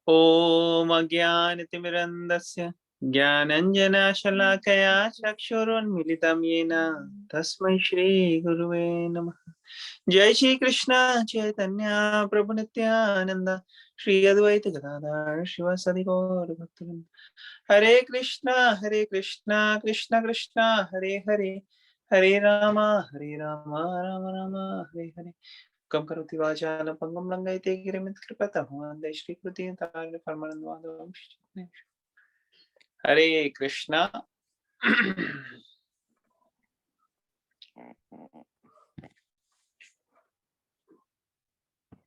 ॐ अज्ञानतिमिरन्धस्य ज्ञानञ्जनशलाकया चक्षुरुन्मिलितं येन तस्मै श्रीगुरुवे नमः। जय श्री कृष्ण चैतन्य प्रभु नित्यानंद श्री अद्वैत गदाधर शिवासादि गौर भक्तवृंद। हरे कृष्णा कृष्ण कृष्णा हरे हरे, हरे रामा राम राम हरे हरे। कम करोति वाचालं पंगुं लंघयते गिरिमित कृपतः वन्दे श्रीकृतिं तारक परमानन्दमाधवं। हरे कृष्णा।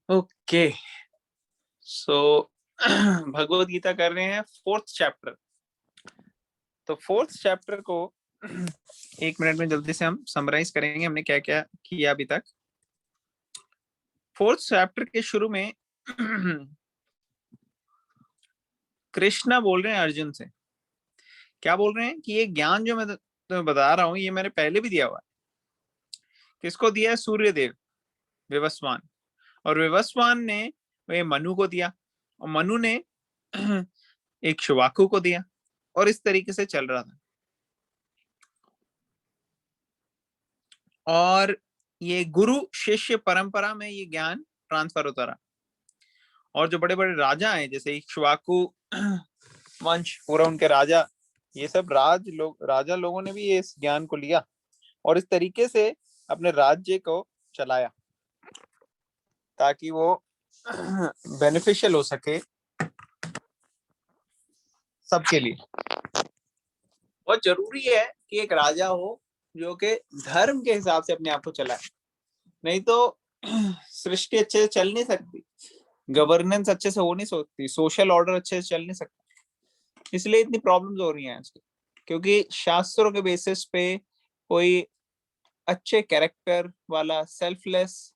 ओके, सो भगवत गीता कर रहे हैं 4th चैप्टर। तो 4th चैप्टर को 1 मिनट में जल्दी से हम समराइज करेंगे हमने क्या क्या किया अभी तक। 4th चैप्टर के शुरू में कृष्णा बोल रहे हैं अर्जुन से। क्या बोल रहे हैं कि ये ज्ञान जो मैं तुम्हें बता रहा हूं ये मैंने पहले भी दिया हुआ है। किसको दिया है? सूर्यदेव, विवस्वान। और विवस्वान ने वे मनु को दिया, और मनु ने एक शुवाकु को दिया, और इस तरीके से चल रहा था। और ये गुरु शिष्य परंपरा में ये ज्ञान ट्रांसफर होता रहा। और जो बड़े बड़े राजा हैं जैसे इक्ष्वाकु वंश, पूरा उनके राजा, ये सब राजा लोगों ने भी ये इस ज्ञान को लिया और इस तरीके से अपने राज्य को चलाया ताकि वो बेनिफिशियल हो सके सबके लिए। बहुत जरूरी है कि एक राजा हो जो कि धर्म के हिसाब से अपने आप को चलाए, नहीं तो सृष्टि अच्छे से चल नहीं सकती, गवर्नेंस अच्छे से हो नहीं सकती, सोशल ऑर्डर अच्छे से चल नहीं सकता। इसलिए इतनी प्रॉब्लम्स हो रही हैं आजकल, क्योंकि शास्त्रों के बेसिस पे कोई अच्छे कैरेक्टर वाला सेल्फलेस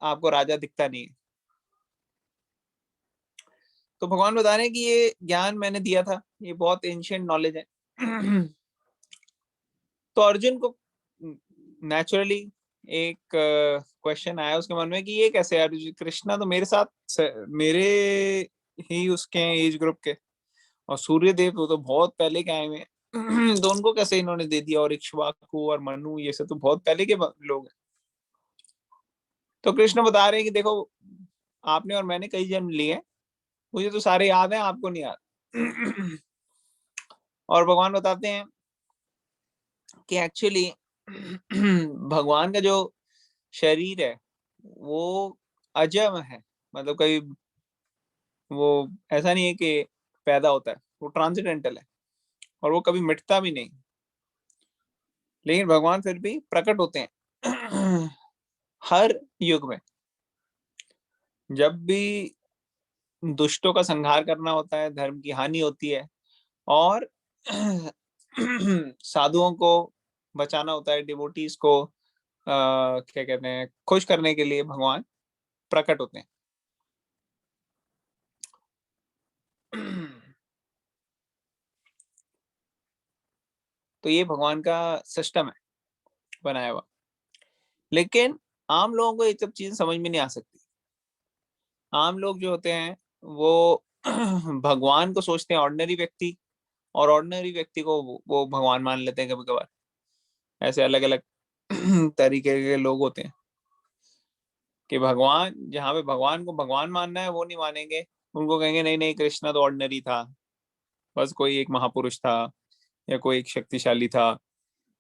आपको राजा दिखता नहीं है। तो भगवान बता रहे हैं कि ये ज्ञान मैंने दिया था, ये बहुत एंशिएंट नॉलेज है। तो अर्जुन को नेचुरली एक क्वेश्चन आया उसके मन में कि ये कैसे यार, कृष्णा तो मेरे साथ मेरे ही उसके एज ग्रुप के, और सूर्य देव वो तो बहुत पहले के आए हुए हैं। तो उनको कैसे इन्होंने दे दिया? और इक्ष्वाकु और मनु ये सब तो बहुत पहले के लोग हैं। तो कृष्ण बता रहे हैं कि देखो, आपने और मैंने कई जन्म लिए हैं, मुझे तो सारे याद हैं, आपको नहीं याद। और भगवान बताते हैं कि एक्चुअली भगवान का जो शरीर है वो अजम है, मतलब कभी वो ऐसा नहीं है कि पैदा होता है, वो ट्रांसिडेंटल है और वो कभी मिटता भी नहीं। लेकिन भगवान फिर भी प्रकट होते हैं हर युग में। जब भी दुष्टों का संहार करना होता है, धर्म की हानि होती है, और साधुओं को बचाना होता है, डिवोटीज को क्या कहते हैं, खुश करने के लिए भगवान प्रकट होते हैं। तो ये भगवान का सिस्टम है बनाया हुआ। लेकिन आम लोगों को ये सब चीजें समझ में नहीं आ सकती। आम लोग जो होते हैं वो भगवान को सोचते हैं ऑर्डिनरी व्यक्ति, और ऑर्डिनरी व्यक्ति को वो भगवान मान लेते हैं कभी कभार। ऐसे अलग अलग तरीके के लोग होते हैं कि भगवान, जहाँ पे भगवान को भगवान मानना है वो नहीं मानेंगे, उनको कहेंगे नहीं नहीं कृष्णा तो ऑर्डिनरी था, बस कोई एक महापुरुष था, या कोई एक शक्तिशाली था,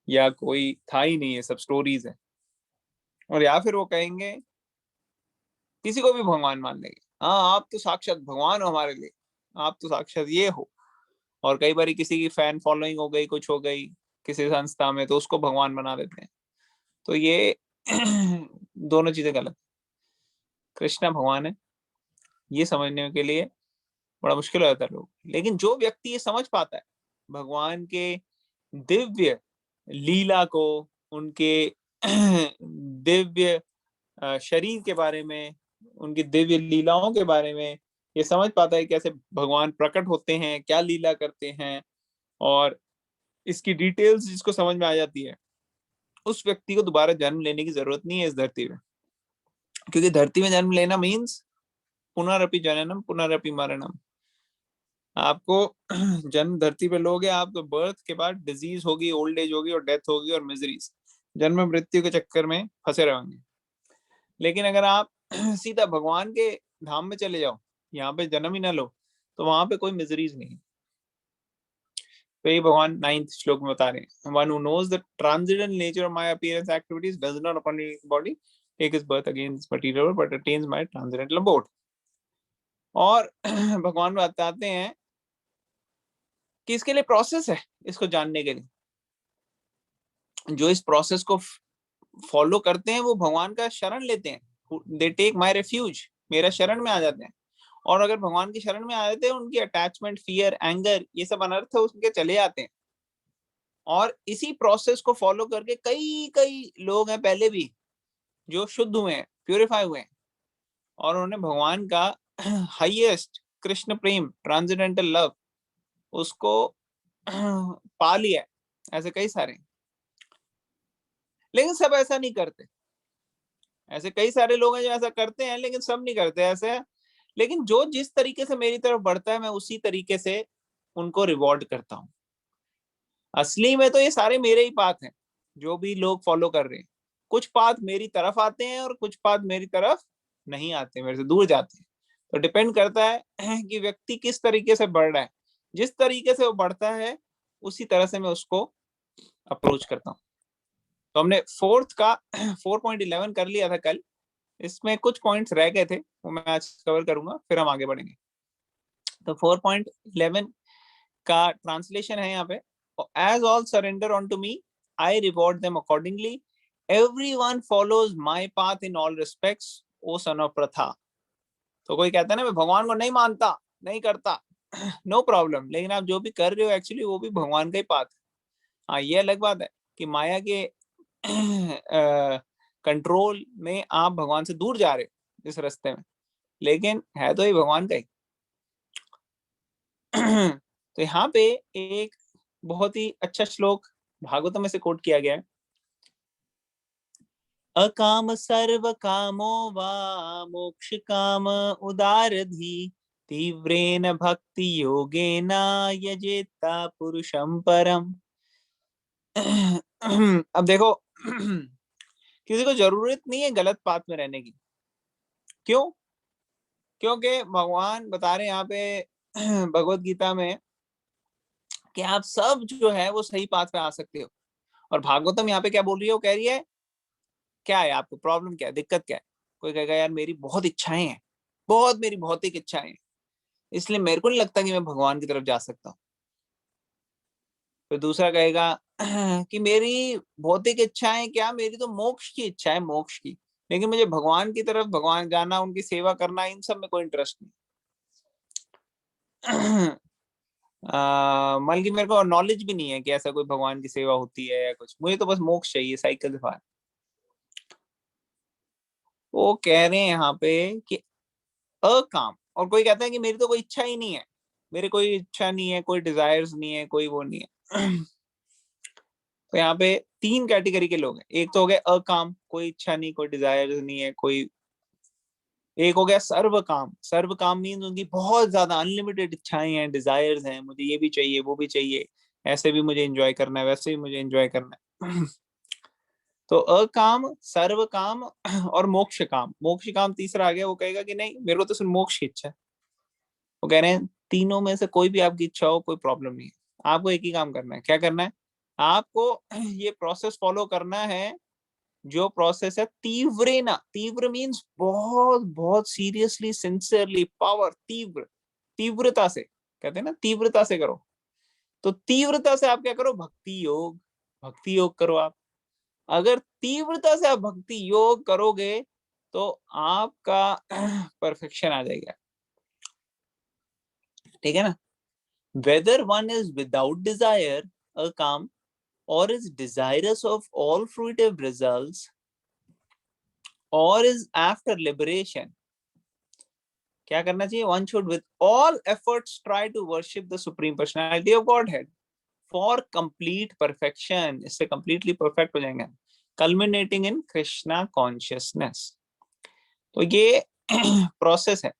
या कोई था ही नहीं, ये सब स्टोरीज है। और या फिर वो कहेंगे, किसी को भी भगवान मान लेंगे, हाँ आप तो साक्षात भगवान हो हमारे लिए, आप तो साक्षात ये हो। और कई बार किसी की फैन फॉलोइंग हो गई, कुछ हो गई किसी संस्था में, तो उसको भगवान बना देते हैं। तो ये दोनों चीजें गलत। कृष्णा भगवान है, ये समझने के लिए बड़ा मुश्किल हो जाता है लोग। लेकिन जो व्यक्ति ये समझ पाता है भगवान के दिव्य लीला को, उनके दिव्य शरीर के बारे में, उनकी दिव्य लीलाओं के बारे में, ये समझ पाता है कैसे भगवान प्रकट होते हैं, क्या लीला करते हैं, और इसकी डिटेल्स जिसको समझ में आ जाती है, उस व्यक्ति को दोबारा जन्म लेने की जरूरत नहीं है इस धरती में। क्योंकि धरती में जन्म लेना मीन्स पुनरपि जननम पुनरपि मरणम। आपको जन्म धरती पे लोगे आप, तो बर्थ के बाद डिजीज होगी, ओल्ड एज होगी और डेथ होगी और मिजरीज, जन्म मृत्यु के चक्कर में फंसे रहेंगे। लेकिन अगर आप सीधा भगवान के धाम में चले जाओ, यहाँ पे जन्म ही ना लो, तो वहां पे कोई मिजरीज नहीं। तो ये भगवान 9th श्लोक में बता रहे हैं, one who knows the transcendent nature of my appearance activities does not upon body take his birth again this material but attains my transcendental abode. और भगवान बताते हैं कि इसके लिए प्रोसेस है, इसको जानने के लिए। जो इस प्रोसेस को फॉलो करते हैं वो भगवान का शरण लेते हैं, दे टेक माय रेफ्यूज, मेरा शरण में आ जाते हैं। और अगर भगवान की शरण में आ जाते हैं, उनकी अटैचमेंट, फियर, एंगर, ये सब अनर्थ उनके चले जाते हैं। और इसी प्रोसेस को फॉलो करके कई कई लोग हैं पहले भी जो शुद्ध हुए हैं, प्यूरिफाई हुए हैं, और उन्होंने भगवान का हाईएस्ट कृष्ण प्रेम, ट्रांसेंडेंटल लव, उसको पा लिया है। ऐसे कई सारे, लेकिन सब ऐसा नहीं करते। ऐसे कई सारे लोग हैं जो ऐसा करते हैं, लेकिन सब नहीं करते ऐसे। लेकिन जो जिस तरीके से मेरी तरफ बढ़ता है, मैं उसी तरीके से उनको रिवॉर्ड करता हूँ। असली में तो ये सारे मेरे ही पाथ हैं, जो भी लोग फॉलो कर रहे हैं। कुछ पाथ मेरी तरफ आते हैं और कुछ पाथ मेरी तरफ नहीं आते, मेरे से दूर जाते हैं। तो डिपेंड करता है कि व्यक्ति किस तरीके से बढ़ रहा है। जिस तरीके से वो बढ़ता है, उसी तरह से मैं उसको अप्रोच करता हूँ। तो हमने फोर्थ का 4.11 कर लिया था कल। इसमें कुछ पॉइंट्स रह गए थे, वो मैं आज कवर करूंगा, फिर हम आगे बढ़ेंगे। तो 4.11 का ट्रांसलेशन है यहाँ पे, as all surrender on to me, I reward them accordingly, everyone follows my path in all respects, O son of Pritha. तो कोई कहता है ना मैं भगवान को नहीं मानता, नहीं करता, नो प्रॉब्लम, लेकिन आप जो भी कर रहे हो एक्चुअली वो भी भगवान का ही पाथ है। हाँ, ये अलग बात है कि माया के कंट्रोल में आप भगवान से दूर जा रहे हो इस रास्ते में, लेकिन है तो ये भगवान का ही। तो यहाँ पे एक बहुत ही अच्छा श्लोक भागवतम में से कोट किया गया है, अकाम सर्व कामो वा मोक्ष काम उदारधि तीव्रेन भक्ति योगेन यजेता पुरुषम परम। अब देखो, किसी को जरूरत नहीं है गलत पाथ में रहने की। क्यों? क्योंकि भगवान बता रहे हैं यहाँ पे भगवत गीता में कि आप सब जो है वो सही पाथ पे आ सकते हो। और भागवतम यहाँ पे क्या बोल रही है? वो कह रही है क्या है आपको प्रॉब्लम, क्या है, दिक्कत क्या है? कोई कहेगा यार मेरी बहुत इच्छाएं हैं, बहुत मेरी भौतिक इच्छाएं हैं, इसलिए मेरे को नहीं लगता कि मैं भगवान की तरफ जा सकता हूँ। फिर दूसरा कहेगा कि मेरी भौतिक इच्छाएं क्या, मेरी तो मोक्ष की इच्छा है, मोक्ष की, लेकिन मुझे भगवान की तरफ, भगवान जाना, उनकी सेवा करना, इन सब में कोई इंटरेस्ट नहीं। बल्कि मेरे को नॉलेज भी नहीं है कि ऐसा कोई भगवान की सेवा होती है या कुछ, मुझे तो बस मोक्ष चाहिए, साइकिल से बाहर। वो कह रहे हैं यहाँ पे कि अकाम, और कोई कहता है कि मेरी तो कोई इच्छा ही नहीं है, मेरी कोई इच्छा नहीं है, कोई डिजायर्स नहीं है, कोई वो नहीं है। तो यहाँ पे तीन कैटेगरी के लोग हैं। एक तो हो गए अकाम, कोई इच्छा नहीं, कोई डिजायर्स नहीं है, कोई। एक हो गया सर्व काम, सर्व काम मीन्स उनकी बहुत ज्यादा अनलिमिटेड इच्छाएं हैं, डिजायर्स हैं, मुझे ये भी चाहिए, वो भी चाहिए, ऐसे भी मुझे एंजॉय करना है, वैसे भी मुझे एंजॉय करना है। तो अकाम, सर्व काम और मोक्ष काम। मोक्ष काम तीसरा आ गया, वो कहेगा कि नहीं मेरे को तो सिर्फ मोक्ष की इच्छा है। वो कह रहे हैं तीनों में से कोई भी आपकी इच्छा हो, कोई प्रॉब्लम नहीं है, आपको एक ही काम करना है। क्या करना है? आपको ये प्रोसेस फॉलो करना है, जो प्रोसेस है तीव्रेना, तीव्र मीन्स बहुत बहुत सीरियसली, सिंसियरली, पावर, तीव्र, तीव्रता से, कहते हैं ना तीव्रता से करो। तो तीव्रता से आप क्या करो? भक्ति योग, भक्ति योग करो आप। अगर तीव्रता से आप भक्ति योग करोगे तो आपका परफेक्शन आ जाएगा। ठीक है ना? Whether one is without desire, a काम, or is desirous of all fruitive results, or is after liberation, क्या करना चाहिए? One should with all efforts try to worship the supreme personality of Godhead for complete perfection, इससे completely perfect हो जाएंगे, culminating in Krishna consciousness। तो ये process है।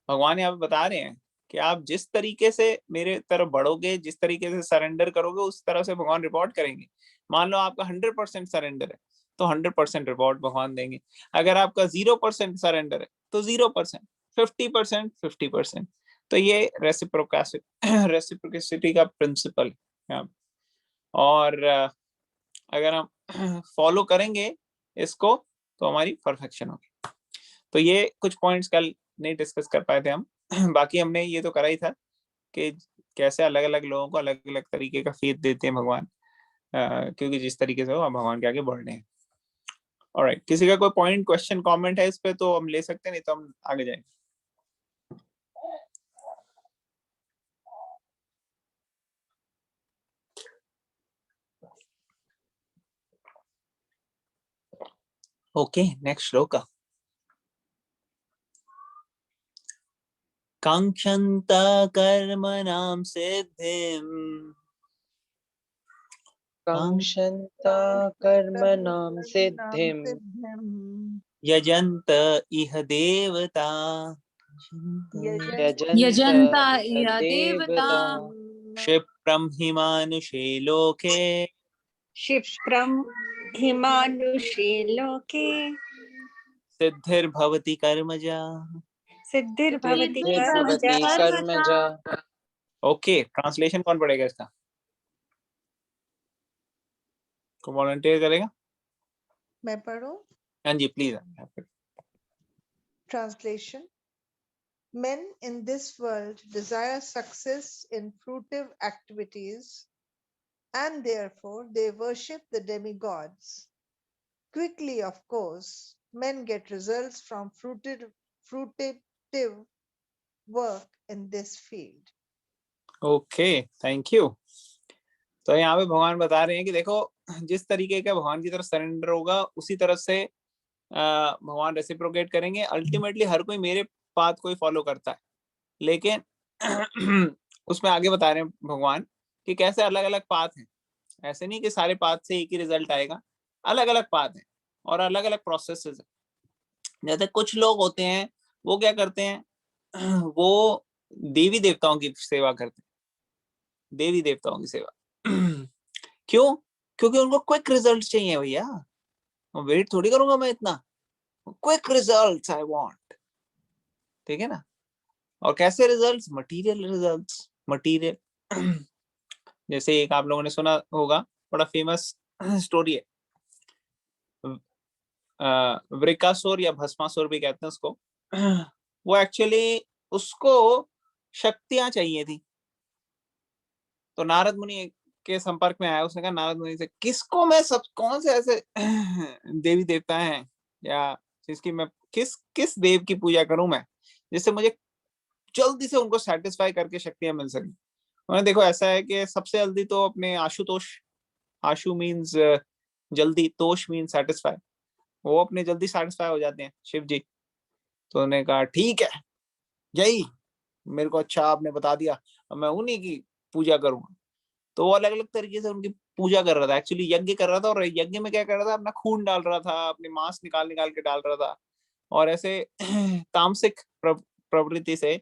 भगवान यहाँ पे बता रहे हैं कि आप जिस तरीके से मेरे तरफ बढ़ोगे, जिस तरीके से सरेंडर करोगे, उस तरह से भगवान रिवॉर्ड करेंगे। मान लो आपका 100% सरेंडर है तो 100% रिवॉर्ड भगवान देंगे। अगर आपका 0% सरेंडर है तो 0%, 50%, 50%। तो ये रेसिप्रोसिटी का प्रिंसिपल है। और अगर हम फॉलो करेंगे इसको तो हमारी परफेक्शन होगी। तो ये कुछ पॉइंट्स कल नहीं डिस्कस कर पाए थे हम। बाकी हमने ये तो करा ही था कि कैसे अलग अलग लोगों को अलग अलग तरीके का फेथ देते हैं भगवान, क्योंकि जिस तरीके से वो भगवान के आगे बढ़ रहे हैं। ऑलराइट, किसी का कोई पॉइंट, क्वेश्चन, कमेंट है इस पे तो हम ले सकते हैं, नहीं तो हम आगे जाएंगे। ओके, नेक्स्ट श्लोक। कांक्षन्त कर्मणां सिद्धिम् कांक्षन्ता कर्मणां सिद्धिं यजन्त इह देवता यजन्ता इह इह देवता क्षिप्रं हि मानुषे लोके क्षिप्रं हिमानुषे लोके सिद्धिर्भवति कर्मजा। सिद्धिर्भवति सिद्धिर्भवति कर्मजा। ओके, ट्रांसलेशन कौन पढ़ेगा इसका? को वॉलंटियर करेगा? मैं पढ़ूं? हाँ जी, please. Translation. Men in this world desire success in fruitive activities, and therefore they worship the demigods. Quickly, of course, men get results from fruitive work in this field. Okay, thank you. तो यहाँ पे भगवान बता रहे हैं कि देखो, जिस तरीके का भगवान की तरफ सरेंडर होगा उसी तरह से भगवान रेसिप्रोकेट करेंगे। अल्टीमेटली हर कोई मेरे पाथ को ही फॉलो करता है, लेकिन उसमें आगे बता रहे हैं भगवान कि कैसे अलग अलग पाथ हैं। ऐसे नहीं कि सारे पाथ से एक ही रिजल्ट आएगा, अलग अलग पाथ हैं और अलग अलग प्रोसेसेस है। जैसे कुछ लोग होते हैं वो क्या करते हैं, वो देवी देवताओं की सेवा करते हैं, देवी देवताओं की सेवा। क्यों? क्योंकि उनको क्विक रिजल्ट चाहिए भैया, वेट थोड़ी करूंगा मैं इतना, क्विक रिजल्ट्स आई वांट। ठीक है ना? और कैसे रिजल्ट्स? Material results, material. जैसे एक आप लोगों ने सुना होगा, बड़ा फेमस स्टोरी है, वृकासुर या भस्मासुर भी कहते हैं उसको। वो एक्चुअली उसको शक्तियां चाहिए थी, तो नारद मुनि के संपर्क में आया। उसने कहा नारद मुनि से, किसको मैं सब, कौन से ऐसे देवी देवता हैं या जिसकी मैं किस किस देव की पूजा करूं मैं, जिससे मुझे जल्दी से उनको सेटिस्फाई करके शक्तियां मिल सके। उन्होंने देखो, ऐसा है कि सबसे जल्दी तो अपने आशुतोष, आशु मीन्स जल्दी, तोष मीन्स सेटिस्फाई, वो अपने जल्दी सेटिस्फाई हो जाते हैं शिव जी। तो उन्होंने कहा ठीक है, यही मेरे को अच्छा आपने बता दिया, अब मैं उन्हीं की पूजा करूंगा। तो वो अलग अलग तरीके से उनकी पूजा कर रहा था, एक्चुअली यज्ञ कर रहा था। और यज्ञ में क्या कर रहा था, अपना खून डाल रहा था, अपने मांस निकाल निकाल के डाल रहा था, और ऐसे तामसिक प्रवृत्ति से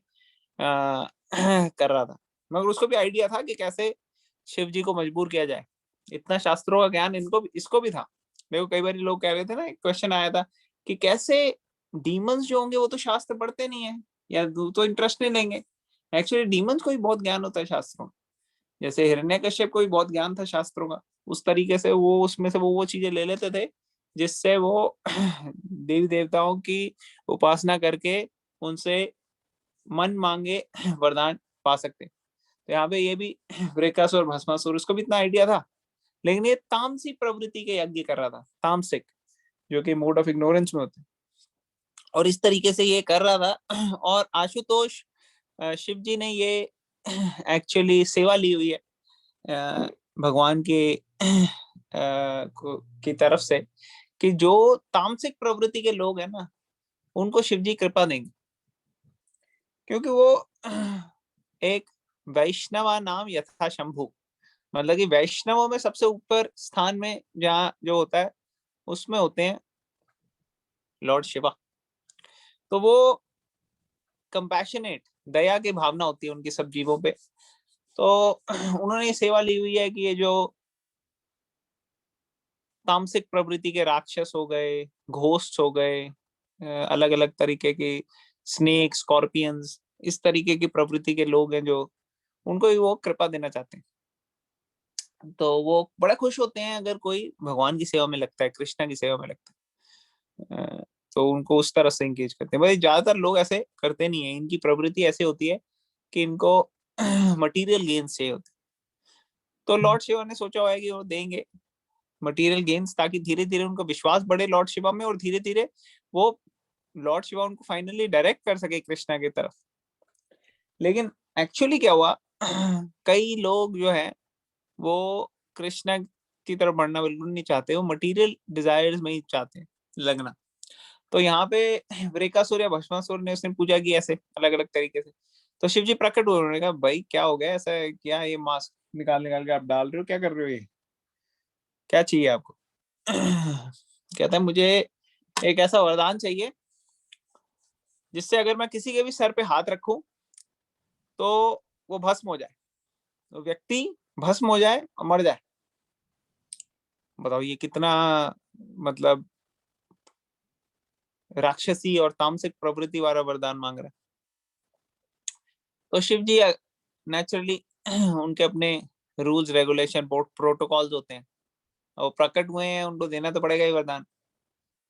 कर रहा था। मगर उसको भी आइडिया था कि कैसे शिव जी को मजबूर किया जाए। इतना शास्त्रों का ज्ञान इनको इसको भी था। देखो, कई बार लोग कह रहे थे ना, एक क्वेश्चन आया था कि कैसे डीमंस जो होंगे वो तो शास्त्र पढ़ते नहीं है या तो इंटरेस्ट नहीं लेंगे। एक्चुअली डीमंस को भी बहुत ज्ञान होता है शास्त्रों में। जैसे हिरण्यकश्यप को भी बहुत ज्ञान था शास्त्रों का, उस तरीके से वो उसमें से वो चीजें ले लेते थे जिससे वो देवी देवताओं की उपासना करके उनसे मन मांगे वरदान पा सकते। तो यहाँ पे ये भी वृकासुर और भस्मासुर, उसको भी इतना आइडिया था, लेकिन ये तामसी प्रवृत्ति के यज्ञ कर रहा था, तामसिक, जो कि मोड ऑफ इग्नोरेंस में होते हैं, और इस तरीके से ये कर रहा था। और आशुतोष, शिव जी ने ये एक्चुअली सेवा ली हुई है भगवान के की तरफ से, कि जो तामसिक प्रवृत्ति के लोग हैं ना, उनको शिव जी कृपा देंगे, क्योंकि वो एक वैष्णवा नाम यथा शंभु, मतलब कि वैष्णवों में सबसे ऊपर स्थान में जहाँ जो होता है उसमें होते हैं लॉर्ड शिवा। तो वो कंपैशनेट, दया की भावना होती है उनकी सब जीवों पे। तो उन्होंने ये सेवा ली हुई है कि ये जो तामसिक प्रवृत्ति के राक्षस हो गए, घोस्ट हो गए, अलग अलग तरीके के स्नेक, स्कॉर्पियंस, इस तरीके की प्रवृत्ति के लोग हैं जो, उनको भी वो कृपा देना चाहते हैं। तो वो बड़ा खुश होते हैं अगर कोई भगवान की सेवा में लगता है, कृष्णा की सेवा में लगता है। तो उनको उस तरह से एंगेज करते हैं। भाई ज्यादातर लोग ऐसे करते नहीं है, इनकी प्रवृत्ति ऐसे होती है कि इनको मटेरियल गेन्स चाहिए होते। तो लॉर्ड शिवा ने सोचा हुआ है कि वो देंगे मटेरियल गेन्स, ताकि धीरे धीरे उनका विश्वास बढ़े लॉर्ड शिवा में, और धीरे धीरे वो लॉर्ड शिवा उनको फाइनली डायरेक्ट कर सके कृष्णा की तरफ। लेकिन एक्चुअली क्या हुआ, कई लोग जो है वो कृष्णा की तरफ बढ़ना बिल्कुल नहीं चाहते, वो मटेरियल डिजायर्स में ही चाहते हैं लगना। तो यहाँ पे वृकासुर या भस्मासुर ने उसने पूजा की ऐसे अलग अलग तरीके से। तो शिव जी प्रकट हुए, उन्होंने कहा भाई क्या हो गया, ऐसा है क्या, ये मास्क निकाल निकाल के आप डाल रहे हो, क्या कर रहे हो, ये क्या चाहिए आपको? कहता है मुझे एक ऐसा वरदान चाहिए जिससे अगर मैं किसी के भी सर पे हाथ रखूं तो वो भस्म हो जाए, तो व्यक्ति भस्म हो जाए और मर जाए। बताओ ये कितना मतलब राक्षसी और तामसिक प्रवृत्ति वाला वरदान मांग रहा है। तो शिव जी नेचुरली उनके अपने रूल्स रेगुलेशन प्रोटोकॉल्स होते हैं, और प्रकट हुए हैं, उनको देना तो पड़ेगा ही वरदान।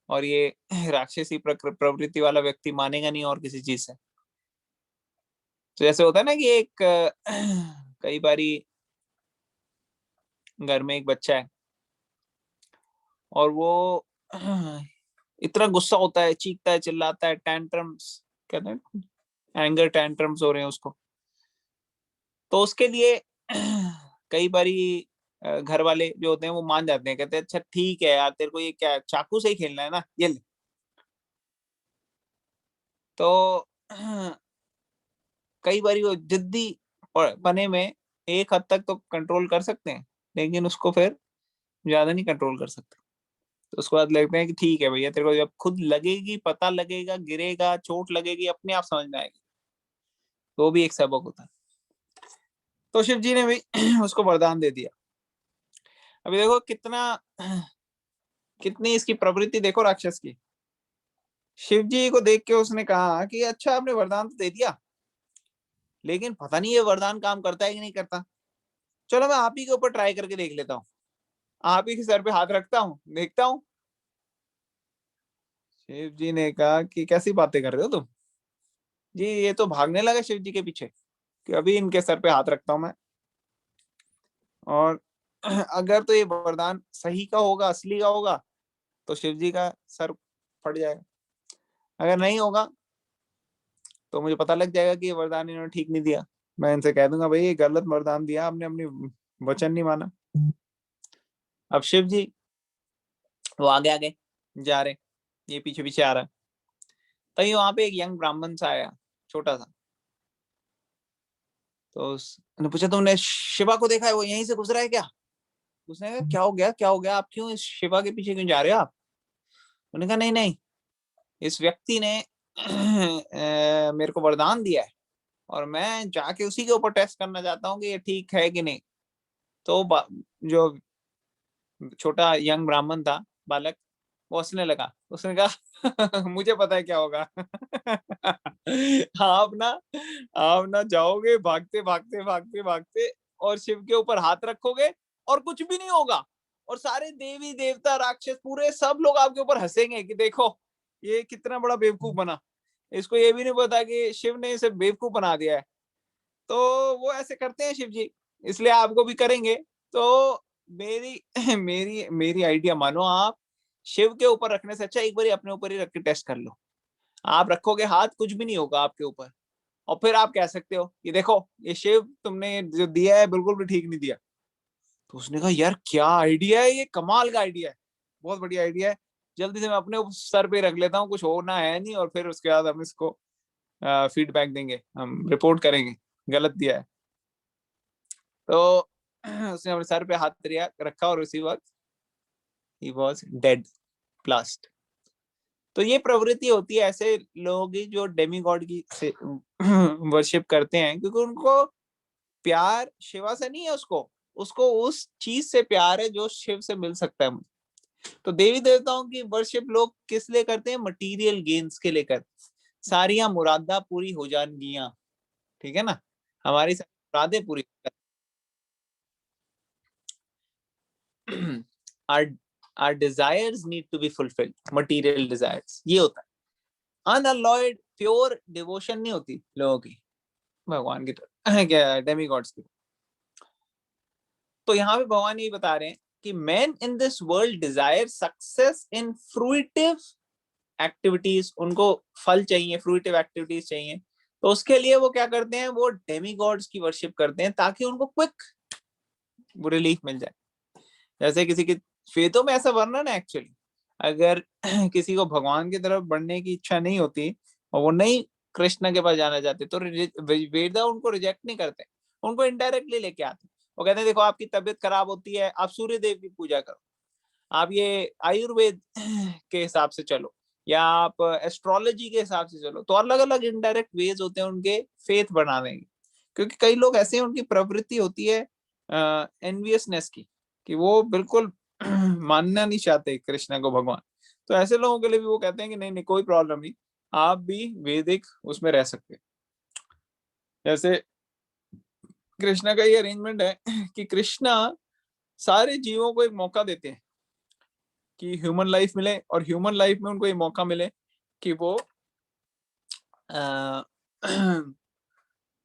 और ये राक्षसी प्रवृत्ति वाला व्यक्ति मानेगा नहीं और किसी चीज से। तो जैसे होता है ना कि एक कई बारी घर में एक बच्चा है और वो इतना गुस्सा होता है, चीखता है, चिल्लाता है, टैंट्रम्स कहते हैं, एंगर टैंट्रम्स हो रहे हैं उसको। तो उसके लिए कई बारी घर वाले जो होते हैं वो मान जाते हैं, कहते हैं अच्छा ठीक है यार, तेरे को ये क्या चाकू से ही खेलना है ना, ये ले। तो कई बारी वो जिद्दी बने में एक हद तक तो कंट्रोल कर सकते हैं, लेकिन उसको फिर ज्यादा नहीं कंट्रोल कर सकते। तो उसके बाद लगते हैं कि ठीक है भैया, तेरे को जब खुद लगेगी, पता लगेगा, गिरेगा, चोट लगेगी, अपने आप समझ में आएगी। तो वो भी एक सबक होता है। तो शिव जी ने भी उसको वरदान दे दिया। अभी देखो कितनी इसकी प्रवृत्ति देखो राक्षस की। शिव जी को देख के उसने कहा कि अच्छा आपने वरदान तो दे दिया, लेकिन पता नहीं ये वरदान काम करता है कि नहीं करता। चलो मैं आप ही के ऊपर ट्राई करके देख लेता हूँ, आप ही के सर पे हाथ रखता हूँ, देखता हूँ। शिव जी ने कहा कि कैसी बातें कर रहे हो तुम जी, ये तो भागने लगा शिव जी के पीछे कि अभी इनके सर पे हाथ रखता हूं मैं, और अगर तो ये वरदान सही का होगा, असली का होगा, तो शिव जी का सर फट जाएगा। अगर नहीं होगा तो मुझे पता लग जाएगा कि ये वरदान इन्होंने ठीक नहीं दिया। मैं इनसे कह दूंगा भाई ये गलत वरदान दिया आपने, अपनी वचन नहीं माना। अब शिव जी वो आगे आगे जा रहे, ये पीछे पीछे आ रहा है। तभी वहां पे एक यंग ब्राह्मण सा आया, छोटा सा। तो उसने पूछा तुमने शिवा को देखा है, वो यहीं से गुजरा है क्या? उसने कहा क्या हो गया, क्या हो गया, आप क्यों इस शिवा के पीछे क्यों जा रहे हो आप? उन्होंने कहा नहीं नहीं, इस व्यक्ति ने मेरे को वरदान दिया है और मैं जाके उसी के ऊपर टेस्ट करना चाहता हूँ कि ये ठीक है कि नहीं। तो जो छोटा यंग ब्राह्मण था, बालक, वो हंसने लगा। उसने कहा मुझे पता है क्या होगा। आप ना जाओगे भागते भागते भागते भागते और शिव के ऊपर हाथ रखोगे और कुछ भी नहीं होगा, और सारे देवी देवता राक्षस पूरे सब लोग आपके ऊपर हंसेंगे कि देखो ये कितना बड़ा बेवकूफ बना, इसको ये भी नहीं पता कि शिव ने इसे बेवकूफ बना दिया है। तो वो ऐसे करते हैं शिव जी, इसलिए आपको भी करेंगे। तो मेरी मेरी मेरी आइडिया मानो आप, शिव के ऊपर रखने से अच्छा एक बार अपने ऊपर ही रख के टेस्ट कर लो। आप रखोगे हाथ, कुछ भी नहीं होगा आपके ऊपर, और फिर आप कह सकते हो कि देखो ये शिव तुमने जो दिया है बिल्कुल भी ठीक नहीं दिया। तो उसने कहा यार क्या आइडिया है, ये कमाल का आइडिया है, बहुत बढ़िया आइडिया है, जल्दी से मैं अपने सर पे रख लेता हूँ, कुछ होना है नहीं, और फिर उसके बाद हम इसको फीडबैक देंगे, हम रिपोर्ट करेंगे गलत दिया है। तो उसने अपने सर पे हाथ रखा और उसी वक्त ही वॉज डेड, ब्लास्ट। तो ये प्रवृत्ति होती है ऐसे लोगों की जो डेमीगॉड की वर्शिप करते हैं, क्योंकि उनको प्यार शिवा से नहीं है, उसको उसको उस चीज से प्यार है जो शिव से मिल सकता है मुझे। तो देवी देवताओं की वर्शिप लोग किस लिए करते हैं? मटेरियल गेन्स के लिए करते हैं। सारियां मुरादा पूरी हो जाएंगियां, ठीक है ना, हमारी सारी मुरादें पूरी our our desires need to be fulfilled, material desires, ये होता है। unalloyed pure devotion नहीं होती लोगों की भगवान की तरफ क्या डेमीगॉड्स की। तो यहाँ पे भगवान ये बता रहे हैं कि men in this world desire success in fruitive activities, उनको फल चाहिए, fruitive activities चाहिए, तो उसके लिए वो क्या करते हैं? वो डेमीगॉड्स की वर्शिप करते हैं ताकि उनको क्विक रिलीफ मिल जाए। जैसे किसी की वेदों में ऐसा वर्णन है एक्चुअली, अगर किसी को भगवान की तरफ बढ़ने की इच्छा नहीं होती और वो नहीं कृष्ण के पास जाना चाहते, तो वेदा उनको रिजेक्ट नहीं करते, उनको इनडायरेक्टली लेके आते। वो कहते हैं देखो आपकी तबीयत खराब होती है, आप सूर्य देव की पूजा करो, आप ये आयुर्वेद के हिसाब से चलो, या आप एस्ट्रोलॉजी के हिसाब से चलो। तो अलग अलग इनडायरेक्ट वेज होते हैं उनके फेथ बढ़ाने की, क्योंकि कई लोग ऐसे हैं उनकी प्रवृत्ति होती है एनवियसनेस की, कि वो बिल्कुल मानना नहीं चाहते कृष्ण को भगवान। तो ऐसे लोगों के लिए भी वो कहते हैं कि नहीं नहीं कोई प्रॉब्लम नहीं, आप भी वैदिक उसमें रह सकते हैं। जैसे कृष्णा का ये अरेंजमेंट है कि कृष्णा सारे जीवों को एक मौका देते हैं कि ह्यूमन लाइफ मिले, और ह्यूमन लाइफ में उनको ये मौका मिले कि वो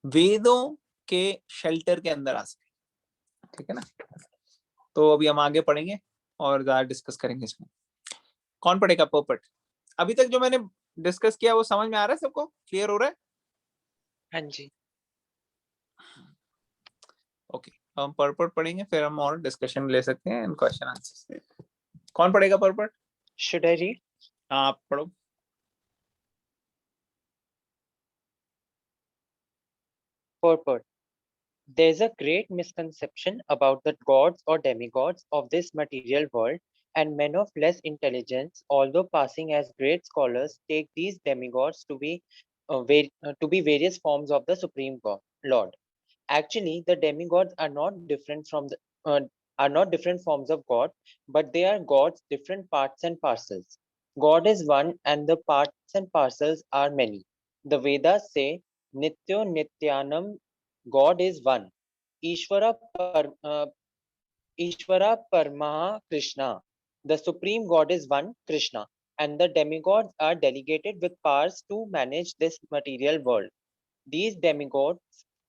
वेदों के शेल्टर के अंदर आ सके, ठीक है ना। तो अभी हम आगे पढ़ेंगे और ज्यादा डिस्कस करेंगे इसमें। कौन पढ़ेगा पोपट? अभी तक जो मैंने डिस्कस किया वो समझ में आ रहा है सबको? क्लियर हो रहा है? हाँ जी। ओके, हम पर्पट पढ़ेंगे, फिर हम और डिस्कशन ले सकते हैं इन क्वेश्चन आंसर्स। कौन पढ़ेगा पर्पट? Should I read? हाँ आप पढ़ो। Purport. There's a great misconception about the gods or demigods of this material world, and men of less intelligence, although passing as great scholars, take these demigods to be various forms of the supreme God, Lord. Actually, the demigods are not different forms of God, but they are God's different parts and parcels. God is one, and the parts and parcels are many. The Vedas say, Nityo Nityanam, God is one. Ishvara Paramaha Krishna. The supreme God is one, Krishna, and the demigods are delegated with powers to manage this material world. These demigods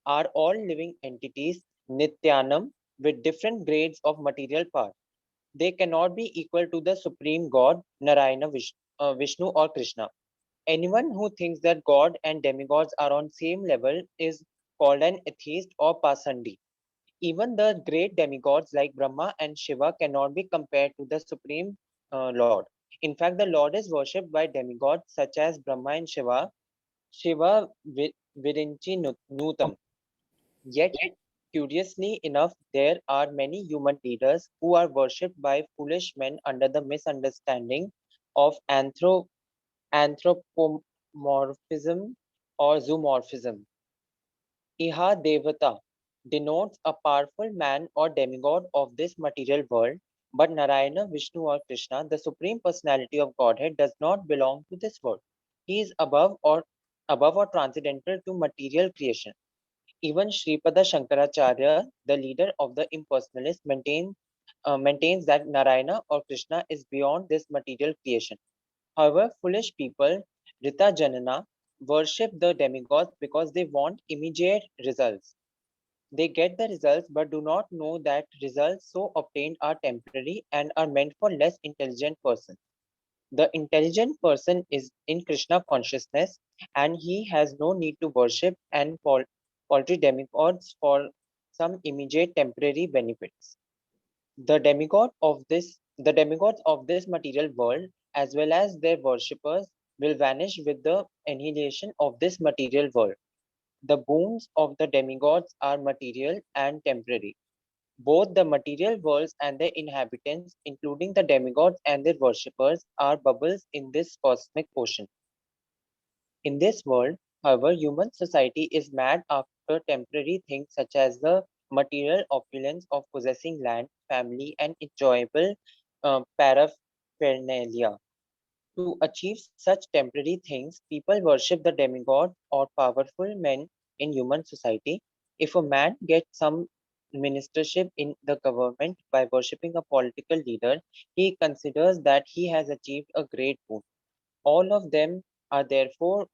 are all living entities, Nityanam, with different grades of material power. They cannot be equal to the supreme God, Narayana, Vishnu or Krishna. Anyone who thinks that God and demigods are on same level is called an atheist or pasandi. Even the great demigods like Brahma and Shiva cannot be compared to the supreme Lord. In fact, the Lord is worshipped by demigods such as Brahma and Shiva Virinchi Nutam. Yet, curiously enough, there are many human leaders who are worshipped by foolish men under the misunderstanding of anthropomorphism or zoomorphism. Iha Devata denotes a powerful man or demigod of this material world, but Narayana, Vishnu, or Krishna, the supreme personality of Godhead, does not belong to this world. He is above or transcendental to material creation. Even Sripada Shankaracharya, the leader of the impersonalists, maintains that Narayana or Krishna is beyond this material creation. However, foolish people, Rita Janana, worship the demigods because they want immediate results. They get the results but do not know that results so obtained are temporary and are meant for less intelligent persons. The intelligent person is in Krishna consciousness and he has no need to worship and paltry demigods for some immediate temporary benefits. The demigods of this material world, as well as their worshippers, will vanish with the annihilation of this material world. The boons of the demigods are material and temporary. Both the material worlds and their inhabitants, including the demigods and their worshippers, are bubbles in this cosmic ocean. In this world, however, human society is mad after temporary things such as the material opulence of possessing land, family, and enjoyable paraphernalia. To achieve such temporary things, people worship the demigod or powerful men in human society. If a man gets some ministership in the government by worshipping a political leader, he considers that he has achieved a great boon. All of them are therefore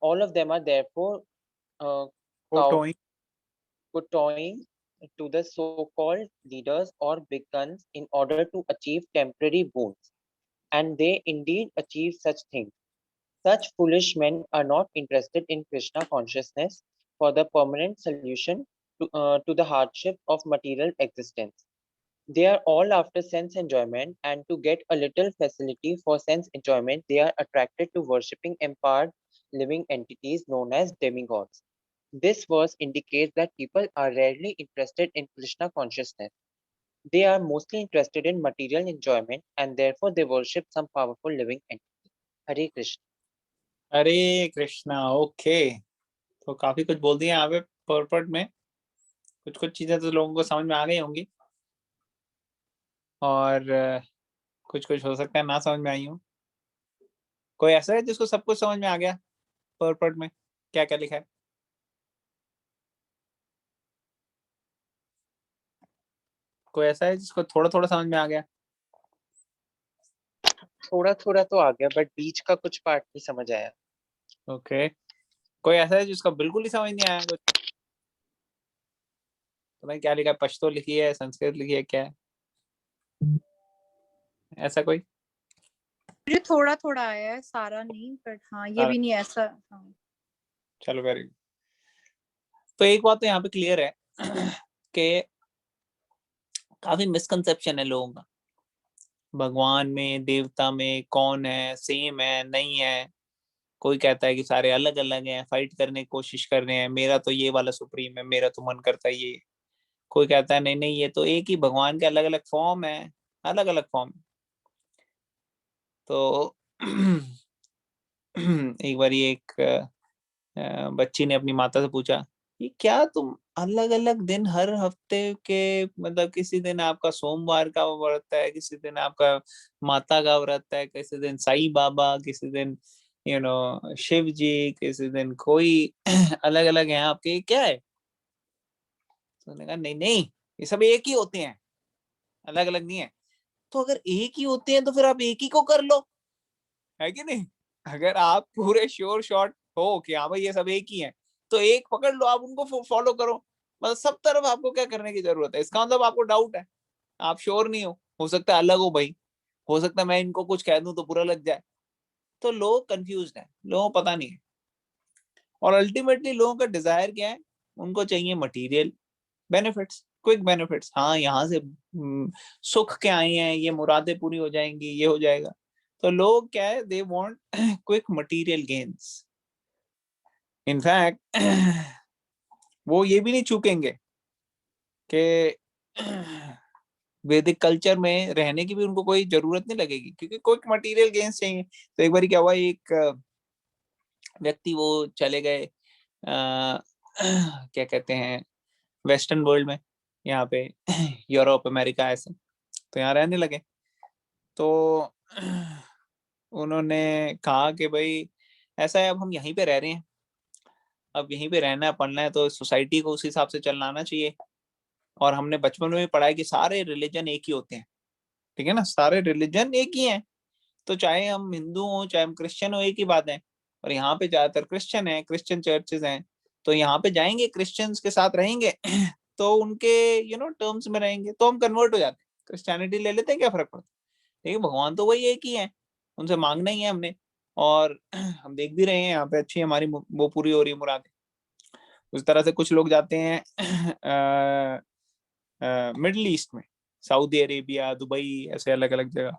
all of them are therefore uh, Photoing. kowtowing to the so-called leaders or big guns in order to achieve temporary boons, and they indeed achieve such things. Such foolish men are not interested in Krishna consciousness for the permanent solution to the hardship of material existence. They are all after sense enjoyment, and to get a little facility for sense enjoyment, they are attracted to worshipping empowered living entities known as demigods. This verse indicates that people are rarely interested in Krishna consciousness. They are mostly interested in material enjoyment, and therefore they worship some powerful living entity. Hare Krishna. Hare Krishna. Okay, तो काफी कुछ बोल दिया यहाँ पे पर्पट में. कुछ कुछ चीजें तो लोगों को समझ में आ गई होंगी, और कुछ कुछ हो सकता है ना समझ में आई हो. कोई ऐसा है जिसको सब कुछ समझ में आ गया पर्पट में क्या क्या लिखा है? कोई ऐसा है जिसको थोड़ा थोड़ा समझ में आ गया? थोड़ा थोड़ा तो आ गया, बट बीच का कुछ पार्ट नहीं समझ आया. ओके. कोई ऐसा है जिसको बिल्कुल ही समझ नहीं आया? कुछ तुम्हें क्या लिखा है? पश्तो लिखी है, संस्कृत लिखी है, क्या है ऐसा कोई? मुझे थोड़ा थोड़ा आया है, सारा नहीं, बट हाँ ये भी नहीं ऐसा. हाँ. चलो वेरी गुड. तो एक बात तो यहाँ पे क्लियर है कि काफी मिसकंसेप्शन है लोगों का भगवान में, देवता में, कौन है, सेम है, नहीं है. कोई कहता है कि सारे अलग अलग हैं, फाइट करने की कोशिश कर रहे हैं, मेरा तो ये वाला सुप्रीम है, मेरा तो मन करता है ये. कोई कहता है नहीं नहीं, ये तो एक ही भगवान के अलग अलग फॉर्म है, अलग अलग फॉर्म. तो एक बार एक बच्ची ने अपनी माता से पूछा, ये क्या तुम अलग अलग दिन हर हफ्ते के, मतलब किसी दिन आपका सोमवार का व्रत है, किसी दिन आपका माता का व्रत है, किसी दिन साईं बाबा, किसी दिन शिव जी, किसी दिन कोई अलग अलग है आपके, ये क्या है? तो उन्होंने कहा नहीं नहीं, ये सब एक ही होते हैं, अलग अलग नहीं है. तो अगर एक ही होते हैं तो फिर आप एक ही को कर लो, है कि नहीं? अगर आप पूरे श्योर शॉट हो कि हाँ भाई ये सब एक ही है, तो एक पकड़ लो, आप उनको फॉलो करो. मतलब सब तरफ आपको क्या करने की जरूरत है? इसका मतलब आपको डाउट है, आप श्योर नहीं हो सकता है अलग हो भाई, हो सकता है मैं इनको कुछ कह दूं तो बुरा लग जाए. तो लोग कंफ्यूज्ड है, लोगों को पता नहीं है. और अल्टीमेटली लोगों का डिजायर क्या है? उनको चाहिए मटेरियल बेनिफिट्स, क्विक बेनिफिट्स. हाँ, यहाँ से सुख के आए हैं, ये मुरादें पूरी हो जाएंगी, ये हो जाएगा. तो लोग क्या है, they want quick material gains. In fact वो ये भी नहीं चूकेंगे कि वैदिक कल्चर में रहने की भी उनको कोई जरूरत नहीं लगेगी, क्योंकि क्विक मटेरियल गेन्स चाहिए. तो एक बार क्या हुआ, एक व्यक्ति वो चले गए क्या कहते हैं, वेस्टर्न वर्ल्ड में, यहाँ पे यूरोप, अमेरिका, ऐसे. तो यहाँ रहने लगे. तो उन्होंने कहा कि भाई ऐसा है, अब हम यहीं पे रह रहे हैं, अब यहीं पे रहना है, पढ़ना है, तो सोसाइटी को उस हिसाब से चलना आना चाहिए. और हमने बचपन में भी पढ़ा है कि सारे रिलीजन एक ही होते हैं, ठीक है ना, सारे रिलीजन एक ही हैं. तो चाहे हम हिंदू हो, चाहे हम क्रिश्चियन हो, एक ही बात है. और यहाँ पे ज्यादातर क्रिश्चियन है, क्रिश्चियन चर्चेज हैं, तो यहाँ पे जाएंगे, क्रिश्चियंस के साथ रहेंगे तो उनके टर्म्स में रहेंगे, तो हम कन्वर्ट हो जाते हैं, क्रिश्चियनिटी ले लेते हैं, क्या फर्क पड़ता है? लेकिन भगवान तो वही एक ही है, उनसे मांगना ही है हमने. और हम देख भी रहे हैं यहाँ पे अच्छी हमारी वो पूरी हो रही है मुरादें. उस तरह से कुछ लोग जाते हैं मिडिल ईस्ट में, सऊदी अरेबिया, दुबई, ऐसे अलग अलग जगह.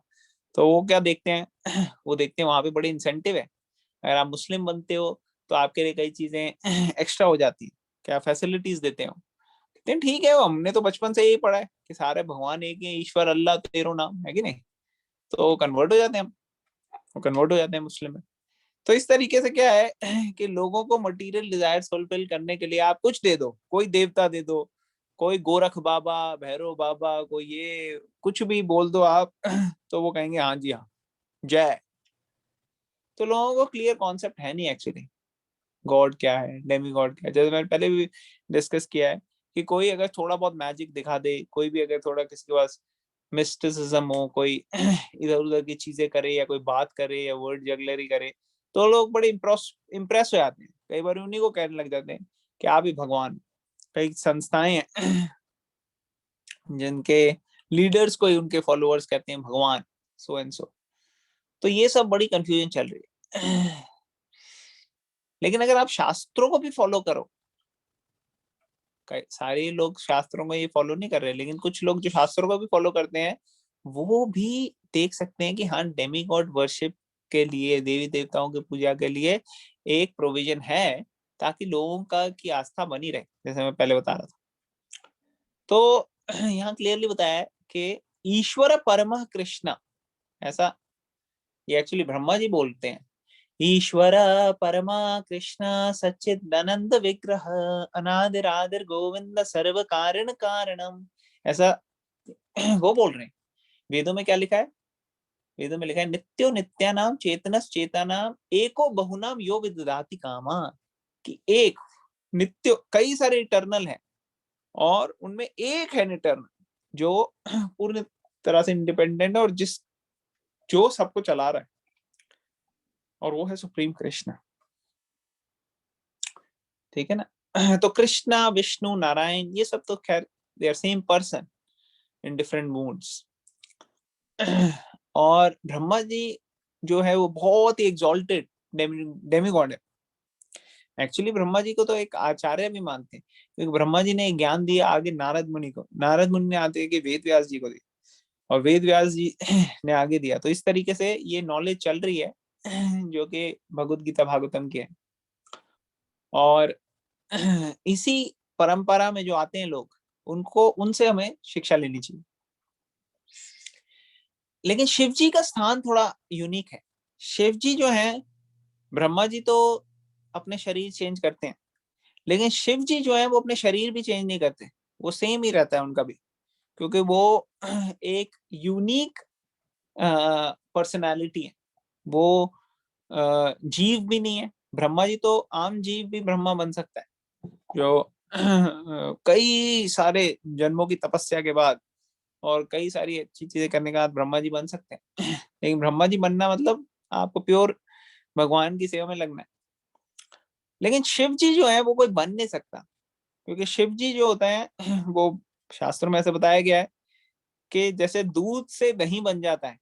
तो वो क्या देखते हैं वो देखते हैं वहां पे बड़े इंसेंटिव है. अगर आप मुस्लिम बनते हो तो आपके लिए कई चीजें एक्स्ट्रा हो जाती है, क्या फैसिलिटीज देते हो लेकिन ठीक है, हमने तो बचपन से यही पढ़ा है कि सारे भगवान एक ही, ईश्वर अल्लाह तेरो नाम, है कि नहीं? तो कन्वर्ट हो जाते हैं हम, कन्वर्ट हो जाते हैं मुस्लिम में। तो इस तरीके से क्या है कि लोगों को मटेरियल डिजायर्स फुलफिल करने के लिए आप कुछ दे दो, कोई देवता दे दो, कोई गोरख बाबा, भैरव बाबा, कोई ये कुछ भी बोल दो आप तो वो कहेंगे हाँ जी हाँ, जय। तो लोगों को क्लियर कॉन्सेप्ट है नहीं एक्चुअली गॉड क्या है, डेमी गॉड क्या है। जैसे मैंने पहले भी डिस्कस किया है कि कोई अगर थोड़ा बहुत मैजिक दिखा दे, कोई भी अगर थोड़ा किसी के पास मिस्टिसिज्म हो, कोई इधर उधर की चीजें करे या कोई बात करे या वर्ड जगलरी करे, तो लोग बड़े इम्प्रेस हो जाते हैं। कई बार उन्हीं को कहने लग जाते हैं कि आप ही भगवान। कई संस्थाएं हैं जिनके लीडर्स को ही उनके फॉलोअर्स कहते हैं भगवान, सो एंड सो। तो ये सब बड़ी कंफ्यूजन चल रही है। लेकिन अगर आप शास्त्रों को भी फॉलो करो, सारे लोग शास्त्रों को ये फॉलो नहीं कर रहे, लेकिन कुछ लोग जो शास्त्रों को भी फॉलो करते हैं वो भी देख सकते हैं कि हाँ, डेमी गॉड वर्शिप के लिए, देवी देवताओं की पूजा के लिए एक प्रोविजन है ताकि लोगों का की आस्था बनी रहे, जैसे मैं पहले बता रहा था। तो यहाँ क्लियरली बताया है कि ईश्वर परमः कृष्ण, ऐसा ये एक्चुअली ब्रह्मा जी बोलते हैं। ईश्वर परमा कृष्ण सच्चिदानंद विग्रह अनादिरादिर गोविंद सर्व कारण कारणम, ऐसा वो बोल रहे हैं। वेदों में क्या लिखा है? वेदों में लिखा है नित्यो नित्यानाम चेतनस चेतनाम एको बहुनाम यो विदधाति कामा, कि एक नित्य, कई सारे इटर्नल है और उनमें एक है इटर्नल जो पूर्ण तरह से इंडिपेंडेंट है और जो सबको चला रहा है, और वो है सुप्रीम कृष्ण। ठीक है ना? तो कृष्णा, विष्णु, नारायण, ये सब तो खैर they are same person in different moods. और ब्रह्मा जी जो है वो बहुत ही एग्जॉल्टेड डेमीगॉड है। एक्चुअली ब्रह्मा जी को तो एक आचार्य भी मानते हैं, क्योंकि ब्रह्मा जी ने ज्ञान दिया आगे नारद मुनि को, नारद मुनि ने आते कि वेद व्यास जी को दिया और वेद व्यास जी ने आगे दिया। तो इस तरीके से ये नॉलेज चल रही है जो कि भगवत गीता भागवतम की है। और इसी परंपरा में जो आते हैं लोग, उनको उनसे हमें शिक्षा लेनी चाहिए। लेकिन शिव जी का स्थान थोड़ा यूनिक है। शिव जी जो है, ब्रह्मा जी तो अपने शरीर चेंज करते हैं, लेकिन शिव जी जो है वो अपने शरीर भी चेंज नहीं करते, वो सेम ही रहता है उनका भी, क्योंकि वो एक यूनिक पर्सनालिटी है। वो जीव भी नहीं है। ब्रह्मा जी तो आम जीव भी ब्रह्मा बन सकता है, जो कई सारे जन्मों की तपस्या के बाद और कई सारी अच्छी चीजें करने के बाद ब्रह्मा जी बन सकते हैं। लेकिन ब्रह्मा जी बनना मतलब आपको प्योर भगवान की सेवा में लगना है। लेकिन शिव जी जो है वो कोई बन नहीं सकता, क्योंकि शिव जी जो होता है वो शास्त्रों में ऐसे बताया गया है कि जैसे दूध से दही बन जाता है,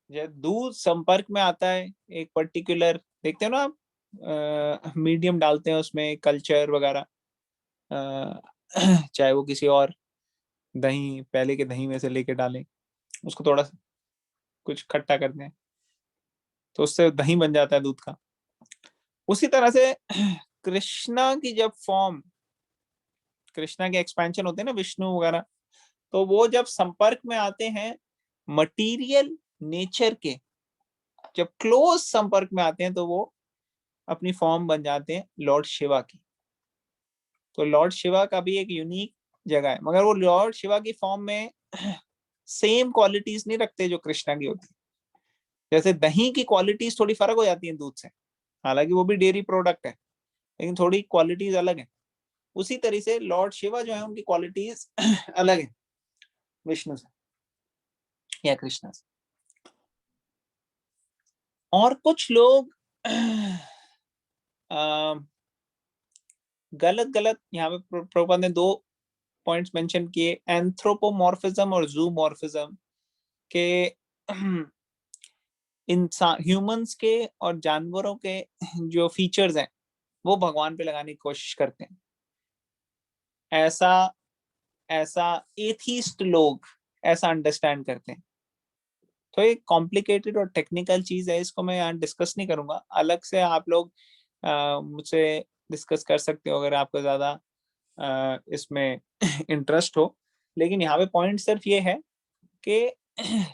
जब दूध संपर्क में आता है एक पर्टिकुलर, देखते हो ना आप, मीडियम डालते हैं उसमें, कल्चर वगैरह, चाहे वो किसी और दही, पहले के दही में से लेके डालें, उसको थोड़ा कुछ खट्टा करते हैं तो उससे दही बन जाता है दूध का। उसी तरह से कृष्णा की जब फॉर्म, कृष्णा के एक्सपेंशन होते हैं ना, विष्णु वगैरह, तो वो जब संपर्क में आते हैं मटीरियल नेचर के, जब क्लोज संपर्क में आते हैं तो वो अपनी फॉर्म बन जाते हैं लॉर्ड शिवा की। तो लॉर्ड शिवा का भी एक यूनिक जगह है, मगर वो लॉर्ड शिवा की फॉर्म में सेम क्वालिटीज नहीं रखते जो कृष्णा की होती है। जैसे दही की क्वालिटीज थोड़ी फर्क हो जाती है दूध से, हालांकि वो भी डेयरी प्रोडक्ट है, लेकिन थोड़ी क्वालिटीज अलग है। उसी तरह से लॉर्ड शिवा जो है उनकी क्वालिटीज अलग है विष्णु से या कृष्णा से। और कुछ लोग गलत गलत यहाँ पे प्रभुपाद ने 2 पॉइंट्स मेंशन किए, एंथ्रोपोमॉर्फिज्म और जूमॉर्फिज्म, के इंसान, ह्यूमंस के और जानवरों के जो फीचर्स हैं वो भगवान पे लगाने की कोशिश करते हैं। ऐसा एथीस्ट लोग ऐसा अंडरस्टैंड करते हैं। तो एक कॉम्प्लिकेटेड और टेक्निकल चीज है, इसको मैं यहाँ डिस्कस नहीं करूंगा, अलग से आप लोग मुझसे डिस्कस कर सकते हो अगर आपको ज्यादा इसमें इंटरेस्ट हो, लेकिन यहाँ पे पॉइंट सिर्फ ये है कि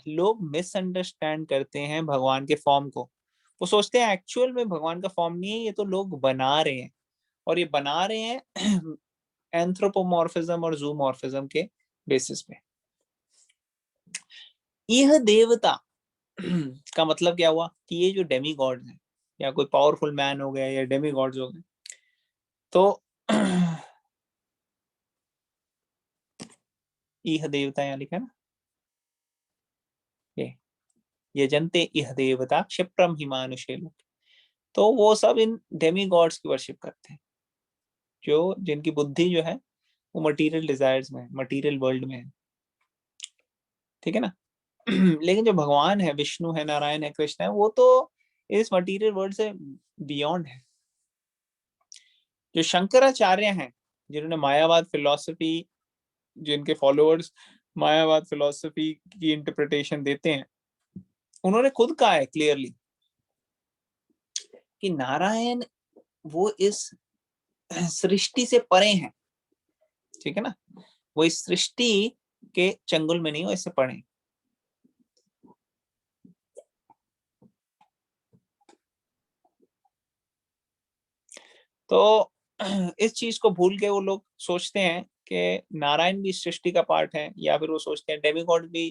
लोग मिसअंडरस्टैंड करते हैं भगवान के फॉर्म को। वो सोचते हैं एक्चुअल में भगवान का फॉर्म नहीं है, ये तो लोग बना रहे हैं, और ये बना रहे हैं एंथ्रोपोमॉर्फिज्म और जूमॉर्फिज्म के बेसिस पे। यह देवता का मतलब क्या हुआ कि ये जो डेमी गॉड्स हैं या कोई पावरफुल मैन हो गया या डेमी गॉड्स हो गए, तो यह देवता यहाँ लिखा है ना, ये जनते इह देवता क्षिप्रम हिमानुषे लोक, तो वो सब इन डेमी गॉड्स की वर्शिप करते हैं, जो जिनकी बुद्धि जो है वो मटेरियल डिजायर्स में, मटेरियल वर्ल्ड में है, ठीक है ना। लेकिन जो भगवान है, विष्णु है, नारायण है, कृष्ण है, वो तो इस मटेरियल वर्ल्ड से बियॉन्ड है। जो शंकराचार्य हैं, जिन्होंने मायावाद फिलॉसफी, जिनके फॉलोअर्स मायावाद फिलॉसफी की इंटरप्रिटेशन देते हैं, उन्होंने खुद कहा है क्लियरली कि नारायण वो इस सृष्टि से परे हैं, ठीक है ना, वो इस सृष्टि के चंगुल में नहीं, वो इससे परे। तो इस चीज को भूल के वो लोग सोचते हैं कि नारायण भी सृष्टि का पार्ट है, या फिर वो सोचते हैं डेमीगॉड भी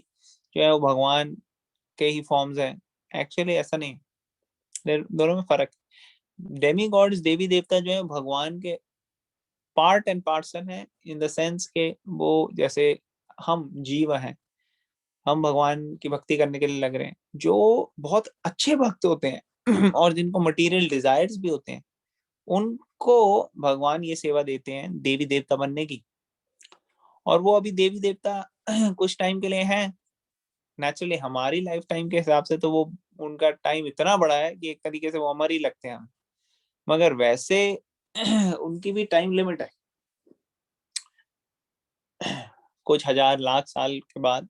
जो है वो भगवान के ही फॉर्म्स हैं। एक्चुअली ऐसा नहीं, दोनों में फर्क है। डेमीगॉड्स, देवी देवता जो है भगवान के पार्ट एंड पार्सन है, इन द सेंस के वो जैसे हम जीव हैं, हम भगवान की भक्ति करने के लिए लग रहे हैं, जो बहुत अच्छे भक्त होते हैं और जिनको मटेरियल डिजायर्स भी होते हैं, उनको भगवान ये सेवा देते हैं देवी देवता बनने की। और वो अभी देवी देवता कुछ टाइम के लिए हैं, नेचुरली हमारी लाइफ टाइम के हिसाब से तो वो उनका टाइम इतना बड़ा है कि एक तरीके से वो अमर ही लगते हैं, मगर वैसे उनकी भी टाइम लिमिट है, कुछ हजार लाख साल के बाद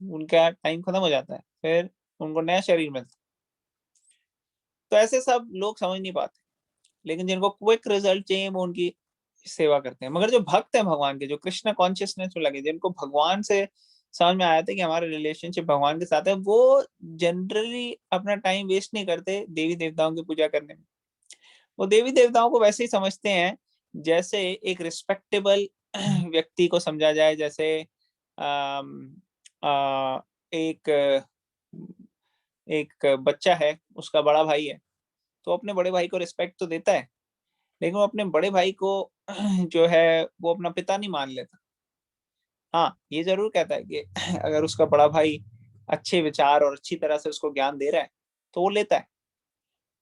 उनका टाइम खत्म हो जाता है, फिर उनको नया शरीर मिलता है। तो ऐसे सब लोग समझ नहीं पाते, लेकिन जिनको क्विक रिजल्ट चाहिए वो उनकी सेवा करते हैं। मगर जो भक्त हैं भगवान के, जो कृष्ण कॉन्शियसनेस में लगे, जिनको भगवान से समझ में आया था कि हमारा रिलेशनशिप भगवान के साथ है, वो जनरली अपना टाइम वेस्ट नहीं करते देवी देवताओं की पूजा करने में। वो देवी देवताओं को वैसे ही समझते हैं जैसे एक रिस्पेक्टेबल व्यक्ति को समझा जाए, जैसे एक एक बच्चा है, उसका बड़ा भाई है, तो अपने बड़े भाई को रिस्पेक्ट तो देता है, लेकिन वो अपने बड़े भाई को जो है वो अपना पिता नहीं मान लेता। हाँ, ये जरूर कहता है कि अगर उसका बड़ा भाई अच्छे विचार और अच्छी तरह से उसको ज्ञान दे रहा है तो वो लेता है।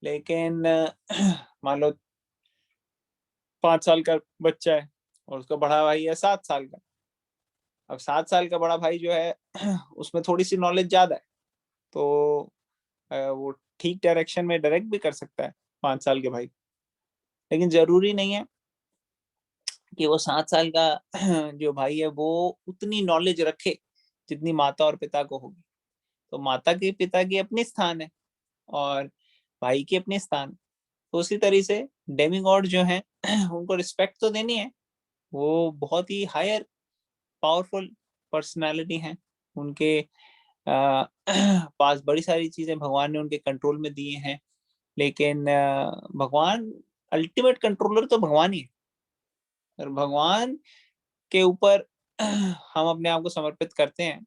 लेकिन मान लो 5 साल का बच्चा है और उसका बड़ा भाई है 7 साल का, अब 7 साल का बड़ा भाई जो है उसमें थोड़ी सी नॉलेज ज्यादा है, तो वो ठीक डायरेक्शन में डायरेक्ट भी कर सकता है 5 साल के भाई, लेकिन जरूरी नहीं है कि वो 7 साल का जो भाई है वो उतनी नॉलेज रखे जितनी माता और पिता को होगी। तो माता के पिता की अपनी स्थान है और भाई की अपनी स्थान। तो उसी तरीके से डेमीगॉड जो है उनको रिस्पेक्ट तो देनी है, वो बहुत ही हायर पावरफुल पर्सनालिटी है, उनके पास बड़ी सारी चीजें भगवान ने उनके कंट्रोल में दिए हैं, लेकिन भगवान अल्टीमेट कंट्रोलर तो भगवान ही है। और भगवान के ऊपर हम अपने आप को समर्पित करते हैं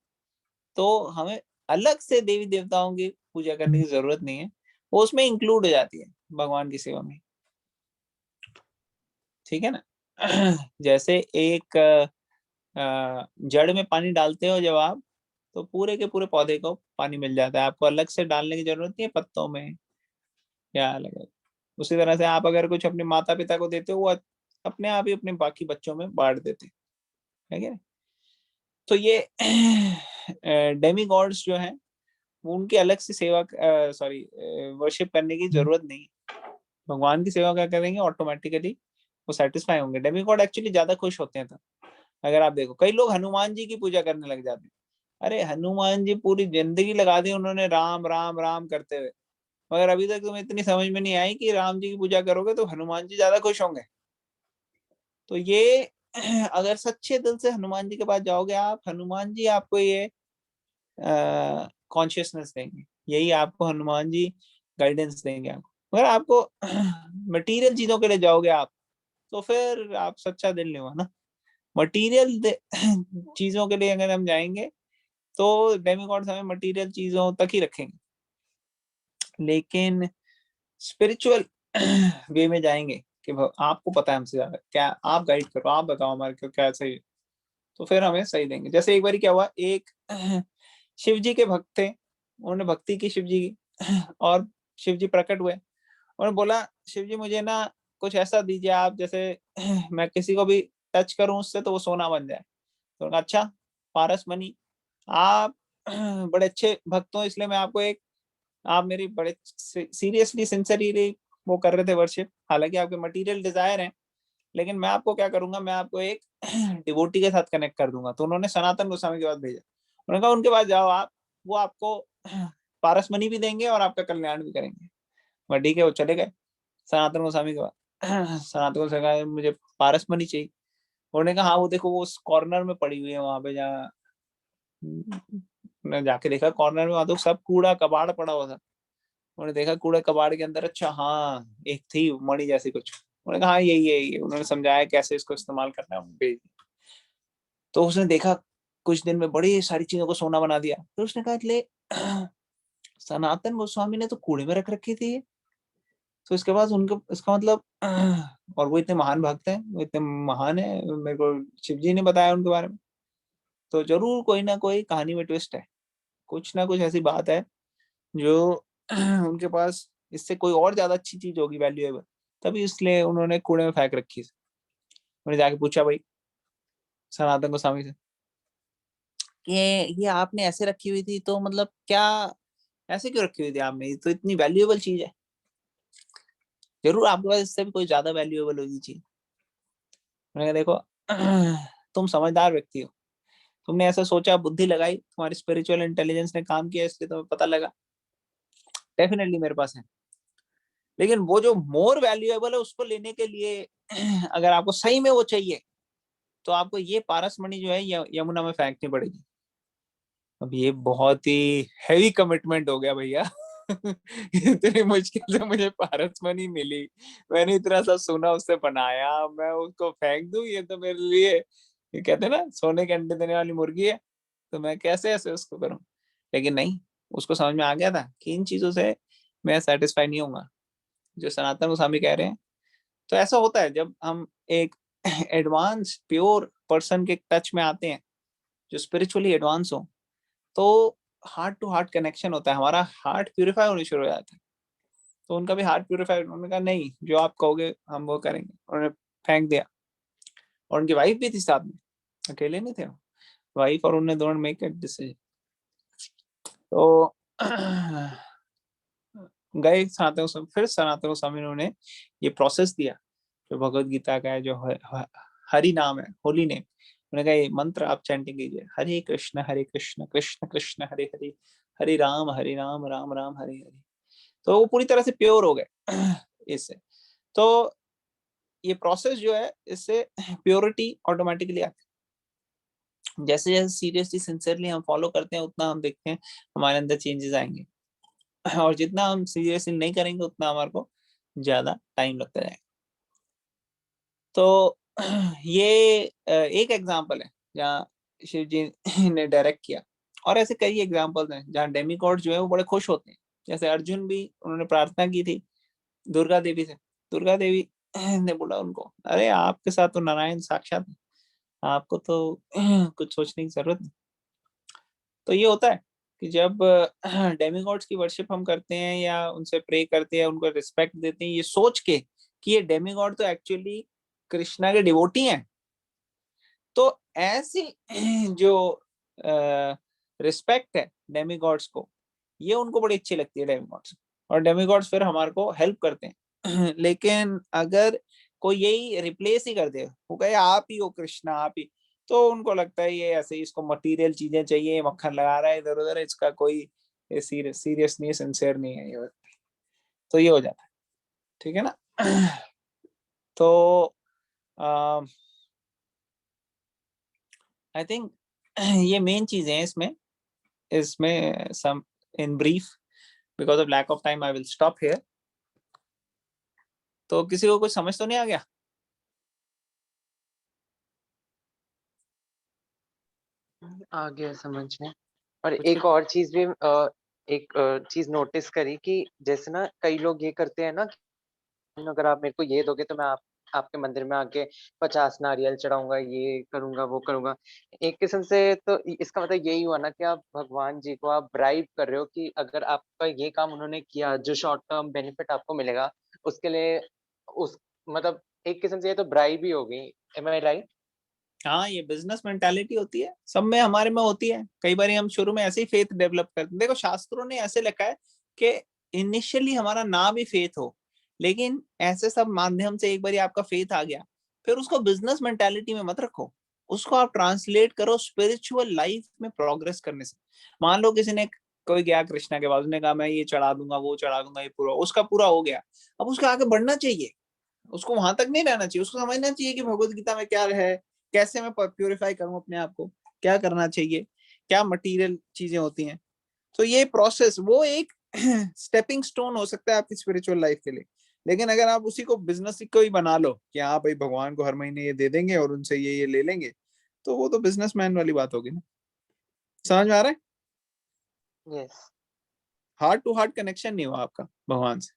तो हमें अलग से देवी देवताओं की पूजा करने की जरूरत नहीं है, वो उसमें इंक्लूड हो जाती है भगवान की सेवा में, ठीक है ना। जैसे एक जड़ में पानी डालते हो जब आप, तो पूरे के पूरे पौधे को पानी मिल जाता है, आपको अलग से डालने की जरूरत नहीं है पत्तों में या अलग। उसी तरह से आप अगर कुछ अपने माता पिता को देते हो, वो अपने आप ही अपने बाकी बच्चों में बांट देते हैं, ठीक है। तो ये डेमी गॉड्स जो हैं वो उनकी अलग से सेवा सॉरी वर्शिप करने की जरूरत नहीं, भगवान की सेवा क्या करेंगे ऑटोमेटिकली वो सेटिस्फाई होंगे। डेमी गॉड एक्चुअली ज्यादा खुश होते हैं। तो अगर आप देखो कई लोग हनुमान जी की पूजा करने लग जाते हैं, अरे हनुमान जी पूरी जिंदगी लगा दी उन्होंने राम राम राम करते हुए, मगर अभी तक तुम्हें इतनी समझ में नहीं आई कि राम जी की पूजा करोगे तो हनुमान जी ज्यादा खुश होंगे। तो ये अगर सच्चे दिल से हनुमान जी के पास जाओगे आप, हनुमान जी आपको ये कॉन्शियसनेस देंगे, यही आपको हनुमान जी गाइडेंस देंगे आपको। अगर आपको मटेरियल चीजों के लिए जाओगे आप, तो फिर आप सच्चा दिल नहीं हुआ ना। मटेरियल चीजों के लिए अगर हम जाएंगे तो डेमिगॉड्स हमें मटेरियल चीजों तक ही रखेंगे, लेकिन स्पिरिचुअल वे में जाएंगे कि आपको पता है हमसे ज्यादा, क्या आप गाइड करो, आप बताओ हमारे को क्या सही है, तो फिर हमें सही देंगे। जैसे एक बार क्या हुआ, एक शिव जी के भक्त थे, उन्होंने भक्ति की शिव जी की, और शिव जी प्रकट हुए, उन्होंने बोला शिव जी मुझे ना कुछ ऐसा दीजिए आप, जैसे मैं किसी को भी टच करूं उससे तो वो सोना बन जाए। तो उन्होंने कहा, अच्छा पारस मणि, आप बड़े अच्छे भक्त हो, इसलिए मैं आपको एक, आप मेरी बड़े सीरियसली सिंसियरली वो कर रहे थे वर्शिप, हालांकि आपके मटेरियल डिजायर हैं, लेकिन मैं आपको क्या करूंगा, मैं आपको एक डिवोटी के साथ कनेक्ट कर दूंगा। तो उन्होंने सनातन गोस्वामी के पास भेजा, उन्होंने कहा उनके पास जाओ आप, वो आपको पारस मणि भी देंगे और आपका कल्याण भी करेंगे। मैं ठीक है, वो चले गए सनातन गोस्वामी के पास। सनातन गोस्वामी कहा मुझे पारस मणि चाहिए। उन्होंने कहा हाँ वो देखो, वो उस कॉर्नर में पड़ी हुई है वहां पे, जहाँ मैं जाके देखा कॉर्नर में, वहां तो सब कूड़ा कबाड़ पड़ा हुआ था। उन्होंने देखा कूड़ा कबाड़ के अंदर, अच्छा हाँ एक थी मणि जैसी कुछ। उन्होंने कहा हाँ यही है, यही है। उन्होंने समझाया कैसे इसको इस्तेमाल करना है, भेज दिया। तो उसने देखा कुछ दिन में बड़ी सारी चीजों को सोना बना दिया। तो उसने कहा ले सनातन गोस्वामी ने तो कूड़े में रख रखी थी ये। तो इसके बाद उनको, इसका मतलब और वो इतने महान भक्त हैं, वो इतने महान है, मेरे को शिव जी ने बताया उनके बारे में। तो जरूर कोई ना कोई कहानी में ट्विस्ट है, कुछ ना कुछ ऐसी बात है जो उनके पास इससे कोई और ज्यादा अच्छी चीज होगी वैल्यूएबल, तभी इसलिए उन्होंने कूड़े में फेंक रखी है। मैंने जाके पूछा भाई सनातन गोस्वामी से कि ये आपने ऐसे रखी हुई थी, तो मतलब क्या, ऐसे क्यों रखी हुई थी आपने, ये तो इतनी वैल्यूएबल चीज है, जरूर आपके पास इससे भी कोई ज्यादा वैल्यूएबल होगी चीज। मैंने कहा देखो तुम समझदार व्यक्ति हो, तुमने ऐसा सोचा, बुद्धि लगाई, तुम्हारी स्पिरिचुअल इंटेलिजेंस ने काम किया, इसलिए तुम्हें पता लगा, डेफिनेटली मेरे पास है। लेकिन वो जो मोर वैल्यूएबल है उसको लेने के लिए अगर आपको सही में वो चाहिए, तो आपको ये पारस मणि जो है यमुना में फेंकनी पड़ेगी। अब ये बहुत ही हैवी कमिटमेंट हो गया भैया। इतनी मुश्किल से मुझे पारस मणि मिली, मैंने इतना सा सोना उससे बनाया, मैं उसको फेंक दूं, ये तो मेरे लिए, ये कहते हैं ना सोने के अंडे देने वाली मुर्गी है, तो मैं कैसे ऐसे उसको करूं। लेकिन नहीं, उसको समझ में आ गया था कि इन चीजों से मैं सेटिस्फाई नहीं होऊंगा, जो सनातन गोस्वामी कह रहे हैं। तो ऐसा होता है जब हम एक एडवांस प्योर पर्सन के टच में आते हैं, जो स्पिरिचुअली एडवांस हो, तो हार्ट टू हार्ट कनेक्शन होता है, हमारा हार्ट प्यूरिफाई होने शुरू हो जाता है। तो उनका भी हार्ट प्यूरिफाई, उन्होंने कहा नहीं जो आप कहोगे हम वो करेंगे, उन्होंने फेंक दिया। और उनकी वाइफ भी थी साथ में, अकेले नहीं थे, वाइफ और उन्होंने दोनों मेक डिसीजन। तो गए सनातन गोस्वामी, फिर सनातन गोस्वामी उन्होंने ये प्रोसेस दिया जो भगवत गीता का है, जो हरि नाम है, होली नेम। उन्होंने कहा ये मंत्र आप चैंटिंग कीजिए, हरे कृष्ण कृष्ण कृष्ण हरे हरे, हरे राम राम राम हरे हरे। तो वो पूरी तरह से प्योर हो गए इससे। तो ये प्रोसेस जो है, इससे प्योरिटी ऑटोमेटिकली आती है। जैसे जैसे सीरियसली सिंसियरली हम फॉलो करते हैं, उतना हम देखते हैं हमारे अंदर चेंजेस आएंगे। और जितना हम सीरियसली नहीं करेंगे, उतना हमारे को ज्यादा टाइम लगता जाएगा। तो ये एक एग्जांपल है जहाँ शिव जी ने डायरेक्ट किया, और ऐसे कई एग्जांपल्स हैं जहाँ डेमिगॉड जो है वो बड़े खुश होते हैं। जैसे अर्जुन भी, उन्होंने प्रार्थना की थी दुर्गा देवी से, दुर्गा देवी ने बोला उनको, अरे आपके साथ तो नारायण साक्षात है, आपको तो कुछ सोचने की जरूरत नहीं। तो ये होता है कि जब डेमिगॉड्स की वर्शिप हम करते हैं या उनसे प्रे करते हैं, उनको रिस्पेक्ट देते हैं, ये सोच के कि ये डेमिगॉड तो एक्चुअली कृष्णा के डिवोटी हैं, तो ऐसी जो रिस्पेक्ट है डेमिगॉड्स को, ये उनको बड़ी अच्छी लगती है डेमिगॉड्स, और डेमिगॉड्स फिर हमारे को हेल्प करते हैं। लेकिन अगर कोई यही रिप्लेस ही कर दे, वो कहे आप ही हो कृष्णा आप ही, तो उनको लगता है ये ऐसे ही, इसको मटेरियल चीजें चाहिए, मक्खन लगा रहा है इधर उधर, इसका कोई सीरियस नहीं है, सिंसियर नहीं है ये। तो ये हो जाता है, ठीक है ना। तो आई थिंक ये मेन चीजें हैं इसमें some in brief, because of lack of time I will stop here. तो किसी को कुछ समझ तो नहीं आ गया? आ गया समझ में। और कुछ एक कुछ और चीज भी एक चीज नोटिस करी कि जैसे ना कई लोग ये करते हैं ना कि अगर आप मेरे को ये दोगे तो मैं आपके मंदिर में आके 50 नारियल चढ़ाऊंगा, ये करूंगा वो करूंगा। एक किस्म से तो इसका मतलब यही हुआ ना कि आप भगवान जी को आप ब्राइब कर रहे हो कि अगर आपका ये काम उन्होंने किया, जो शॉर्ट टर्म बेनिफिट आपको मिलेगा उसके लिए उस मतलब एक किस्म से ये तो ब्राइब ही हो गई। एम आई राइट? हाँ, ये बिजनेस मेंटालिटी होती है, सब में हमारे में होती है। कई बार हम शुरू में ऐसे ही फेथ डेवलप करते हैं। देखो शास्त्रों ने ऐसे लिखा है कि इनिशियली हमारा ना भी फेथ हो, लेकिन ऐसे सब माध्यम से एक बार आपका फेथ आ गया, फिर उसको बिजनेस मेंटालिटी में मत रखो, उसको आप ट्रांसलेट करो स्पिरिचुअल लाइफ में प्रोग्रेस करने से। मान लो किसी ने, कोई गया कृष्णा के पास, उसने कहा मैं ये चढ़ा दूंगा वो चढ़ा दूंगा, ये पूरा उसका पूरा हो गया। अब उसका आगे बढ़ना चाहिए, उसको वहां तक नहीं रहना चाहिए, उसको समझना चाहिए कि भगवत गीता में क्या है, कैसे मैं प्योरीफाई करूं अपने आप को, क्या करना चाहिए, क्या मटेरियल चीजें होती हैं। तो ये प्रोसेस वो एक स्टेपिंग स्टोन हो सकता है आपकी स्पिरिचुअल लाइफ के लिए। लेकिन अगर आप उसी को बिजनेस को ही बना लो कि हाँ भाई भगवान को हर महीने ये दे देंगे और उनसे ये ले लेंगे, तो वो तो बिजनेसमैन वाली बात होगी ना। समझ में आ रहा है? Yes. Heart to heart connection नहीं हुआ आपका भगवान से।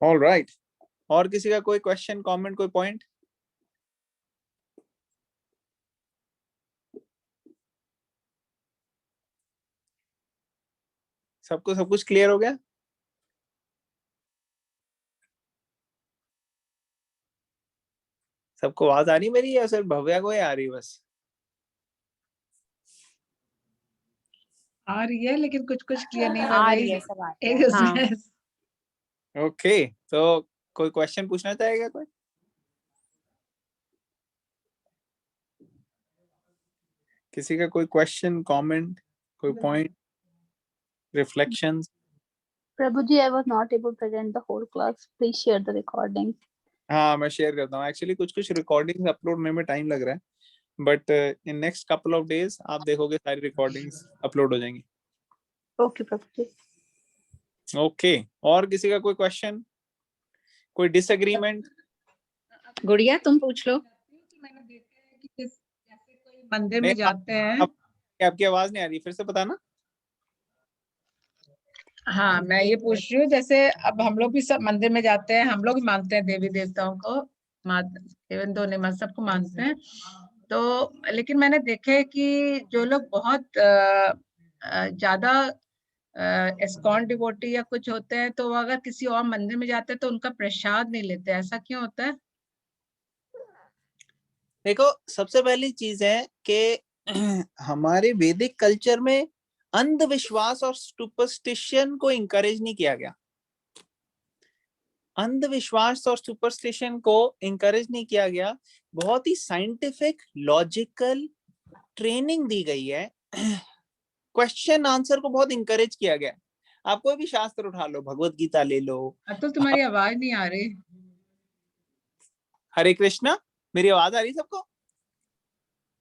ऑल राइट, और किसी का कोई क्वेश्चन, कमेंट, कोई पॉइंट? सबको सब कुछ क्लियर हो गया? सबको आवाज आ रही मेरी या सिर्फ भव्या को ही आ रही बस? आ रही है लेकिन कुछ कुछ क्लियर नहीं हुआ आ भाई। रही है, सब आ रही एक है। उसमें ओके, तो कोई क्वेश्चन पूछना चाहेगा कोई? किसी का कोई क्वेश्चन, कमेंट, कोई point, reflections? Prabhuji, I was not able to attend the whole class. Please share the recording. हाँ, मैं शेयर करता हूँ। एक्चुअली कुछ कुछ रिकॉर्डिंग्स अपलोड होने में टाइम लग रहा है, but in next couple of days आप देखोगे सारी रिकॉर्डिंग्स अपलोड हो जाएंगी। Okay, Prabhuji. ओके, और किसी का कोई क्वेश्चन, कोई डिसएग्रीमेंट? गुड़िया तुम पूछ लो। मैंने देखा है कि जैसे कोई मंदिर में जाते हैं। आपकी आवाज नहीं आ रही, फिर से बताना। हाँ, मैं ये पूछ रही हूँ जैसे अब हम लोग भी सब मंदिर में जाते हैं, हम लोग भी मानते हैं देवी देवताओं को, एवं तो नहीं सबको मानते हैं। तो लेकिन मैंने देखा है कि जो लोग बहुत ज्यादा एस्कॉन डिवोटी या कुछ होते हैं, तो वो अगर किसी और मंदिर में जाते हैं तो उनका प्रसाद नहीं लेते। ऐसा क्यों होता है? देखो, सबसे पहली चीज है कि हमारे वैदिक कल्चर में अंधविश्वास और सुपरस्टिशन को इंकरेज नहीं किया गया। अंधविश्वास और सुपरस्टिशन को इंकरेज नहीं किया गया, बहुत ही साइंटिफिक लॉजिकल ट्रेनिंग दी गई है। क्वेश्चन आंसर को बहुत इंकरेज किया गया। आप कोई भी शास्त्र उठा लो, भगवत गीता ले लो। तो तुम्हारी आवाज नहीं आ रही। हरे कृष्णा, मेरी आवाज आ रही सबको?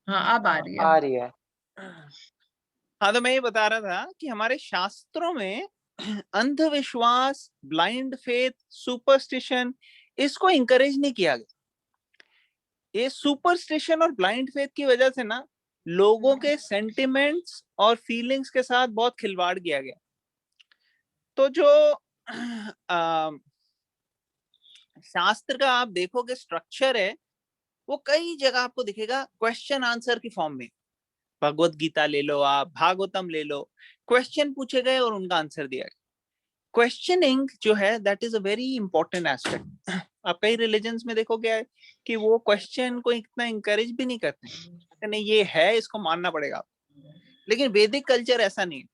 हाँ, अब आ रही है। आ रही है। हाँ, तो मैं ये बता रहा था कि हमारे शास्त्रों में अंधविश्वास, ब्लाइंड फेथ, सुपरस्टिशन, इसको इंकरेज नहीं किया गया। ये सुपरस्टिशन और ब्लाइंड फेथ की वजह से ना लोगों के सेंटिमेंट्स और फीलिंग्स के साथ बहुत खिलवाड़ किया गया। तो जो शास्त्र का आप देखोगे स्ट्रक्चर है, वो कई जगह आपको दिखेगा क्वेश्चन आंसर की फॉर्म में। भगवत गीता ले लो, आप भागवतम ले लो, क्वेश्चन पूछे गए और उनका आंसर दिया गया। क्वेश्चनिंग जो है that is a very important aspect. आप कई रिलीजन्स में देखोगे कि वो क्वेश्चन को इतना इंकरेज भी नहीं करते, नहीं ये है इसको मानना पड़ेगा। लेकिन वैदिक कल्चर ऐसा नहीं है।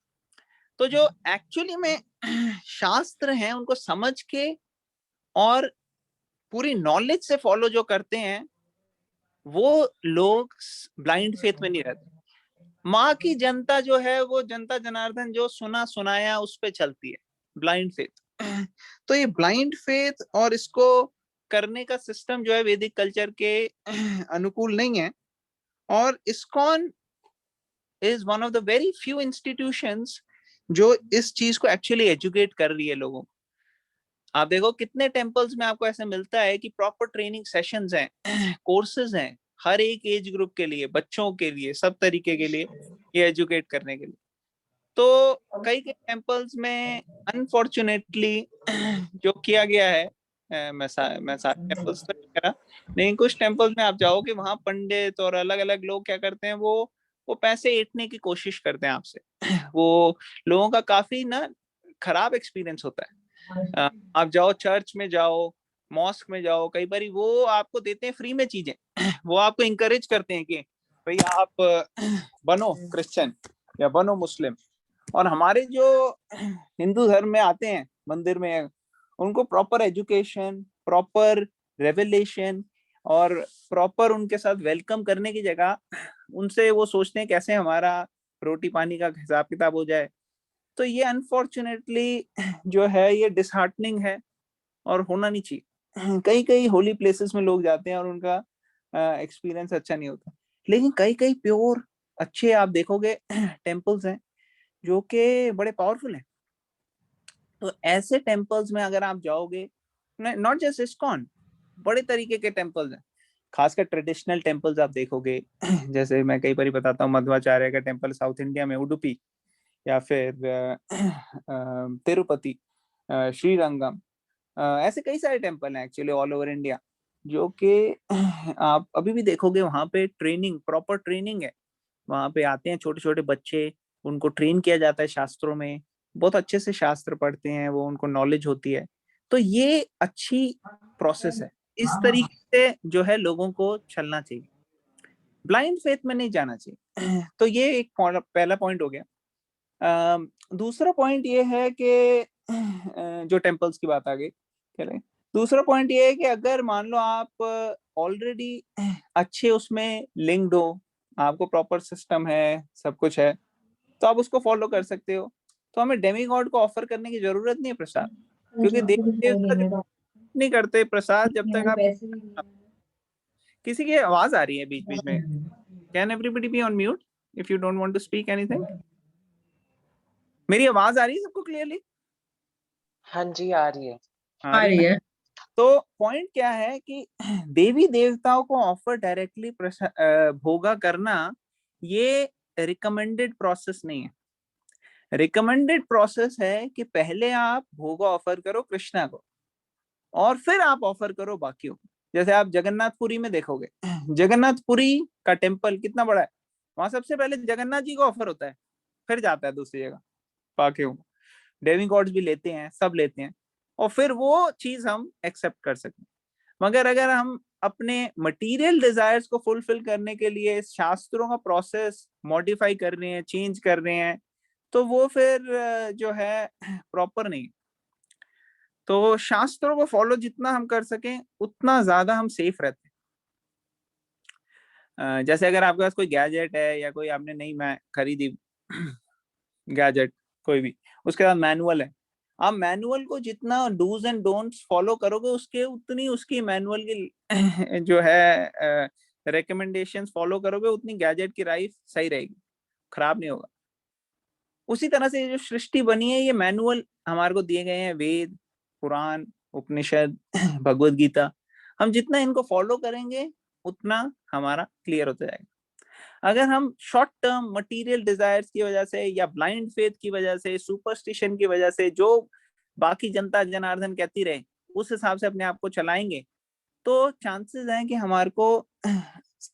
तो जो एक्चुअली में शास्त्र हैं उनको समझ के और पूरी नॉलेज से फॉलो जो करते हैं, वो लोग ब्लाइंड फेथ में नहीं रहते। माँ की जनता जो है वो जनता जनार्दन जो सुना सुनाया उस पे चलती है, ब्लाइंड फेथ। तो ये ब्लाइंड फेथ और इसको करने का सिस्टम जो है वैदिक कल्चर के अनुकूल नहीं है। और ISKCON is one of the very few institutions जो इस चीज को एक्चुअली एजुकेट कर रही है लोगों को। आप देखो कितने टेम्पल्स में आपको ऐसे मिलता है कि प्रॉपर ट्रेनिंग सेशंस हैं, कोर्सेज हैं हर एक एज ग्रुप के लिए, बच्चों के लिए, सब तरीके के लिए ये एजुकेट करने के लिए। तो कई कई टेम्पल्स में अनफॉर्चुनेटली जो किया गया है, मैं सारे टेम्पल्स तो नहीं करा, लेकिन कुछ टेम्पल्स में आप जाओगे वहां पंडित और अलग अलग लोग क्या करते हैं, वो पैसे ऐंठने की कोशिश करते हैं आपसे। वो लोगों का काफी ना खराब एक्सपीरियंस होता है। आप जाओ चर्च में जाओ, मॉस्क में जाओ, कई बार वो आपको देते हैं फ्री में चीजें। वो आपको इंकरेज करते हैं कि भाई आप बनो क्रिश्चियन या बनो मुस्लिम। और हमारे जो हिंदू धर्म में आते हैं मंदिर में, उनको प्रॉपर एजुकेशन, प्रॉपर रेवलेशन और प्रॉपर उनके साथ वेलकम करने की जगह उनसे वो सोचते हैं कैसे हमारा रोटी पानी का हिसाब किताब हो जाए। तो ये अनफॉर्चुनेटली जो है ये डिसहार्टनिंग है और होना नहीं चाहिए। कई कई होली प्लेसेस में लोग जाते हैं और उनका एक्सपीरियंस अच्छा नहीं होता, लेकिन कई कई प्योर अच्छे आप देखोगे टेम्पल्स हैं जो कि बड़े पावरफुल हैं। तो ऐसे टेम्पल्स में अगर आप जाओगे, नॉट जस्ट इस्कॉन, बड़े तरीके के टेम्पल्स हैं, खासकर ट्रेडिशनल टेम्पल्स आप देखोगे। जैसे मैं कई बार बताता हूँ मध्वाचार्य का टेम्पल साउथ इंडिया में उडुपी, या फिर तिरुपति, श्रीरंगम, ऐसे कई सारे टेम्पल हैं एक्चुअली ऑल ओवर इंडिया, जो कि आप अभी भी देखोगे वहां पे ट्रेनिंग, प्रॉपर ट्रेनिंग है। वहां पे आते हैं छोटे छोटे बच्चे, उनको ट्रेन किया जाता है शास्त्रों में, बहुत अच्छे से शास्त्र पढ़ते हैं वो, उनको नॉलेज होती है। तो ये अच्छी प्रोसेस है। इस तरीके से जो है लोगों को चलना चाहिए, ब्लाइंड फेथ में नहीं जाना चाहिए। तो ये एक पहला पॉइंट हो गया। दूसरा पॉइंट ये है कि जो टेम्पल्स की बात आ गई, चले दूसरा पॉइंट ये है कि अगर मान लो आप ऑलरेडी अच्छे उसमें लिंक्ड हो, आपको प्रॉपर सिस्टम है, सब कुछ है, तो आप उसको फॉलो कर सकते हो। तो हमें डेमीगॉड को ऑफर करने की जरूरत नहीं है प्रसाद, क्योंकि देव देवता नहीं करते प्रसाद जब तक आप। किसी की आवाज आ रही है बीच बीच में। Can everybody be on mute if you don't want to speak anything? मेरी आवाज आ रही है सबको क्लियरली? हाँ जी, आ रही है। आ रही है। तो पॉइंट क्या है कि देवी देवताओं को ऑफर डायरेक्टली भोगा करना ये रिकमेंडेड प्रोसेस नहीं है। रिकमेंडेड प्रोसेस है कि पहले आप भोगा ऑफर करो कृष्णा को और फिर आप ऑफर करो बाकियों को। जैसे आप जगन्नाथपुरी में देखोगे, जगन्नाथपुरी का टेम्पल कितना बड़ा है, वहां सबसे पहले जगन्नाथ जी को ऑफर होता है, फिर जाता है दूसरी जगह बाकियों को। डेमिगॉड्स भी लेते हैं, सब लेते हैं, और फिर वो चीज हम एक्सेप्ट कर सकते हैं। मगर अगर हम अपने मटेरियल डिजायर्स को फुलफिल करने के लिए शास्त्रों का प्रोसेस मॉडिफाई कर रहे हैं, चेंज कर रहे हैं, तो वो फिर जो है प्रॉपर नहीं। तो शास्त्रों को फॉलो जितना हम कर सकें उतना ज्यादा हम सेफ रहते हैं। जैसे अगर आपके पास कोई गैजेट है या कोई आपने नई मैं खरीदी गैजेट कोई भी, उसके साथ मैनुअल है, आप मैनुअल को जितना डूज एंड डोंट्स फॉलो करोगे उसके उतनी उसकी मैनुअल की जो है रिकमेंडेशंस फॉलो करोगे, उतनी गैजेट की लाइफ सही रहेगी, खराब नहीं होगा। उसी तरह से जो सृष्टि बनी है ये मैनुअल हमारे को दिए गए हैं, वेद, पुराण, उपनिषद, भगवत गीता, हम जितना इनको फॉलो करेंगे उतना हमारा क्लियर होता जाएगा। अगर हम शॉर्ट टर्म मटेरियल डिजायर्स की वजह से या ब्लाइंड फेथ की वजह से, सुपरस्टिशन की वजह से, जो बाकी जनता जनार्दन कहती रहे उस हिसाब से अपने आप को चलाएंगे, तो चांसेस हैं कि हमारे को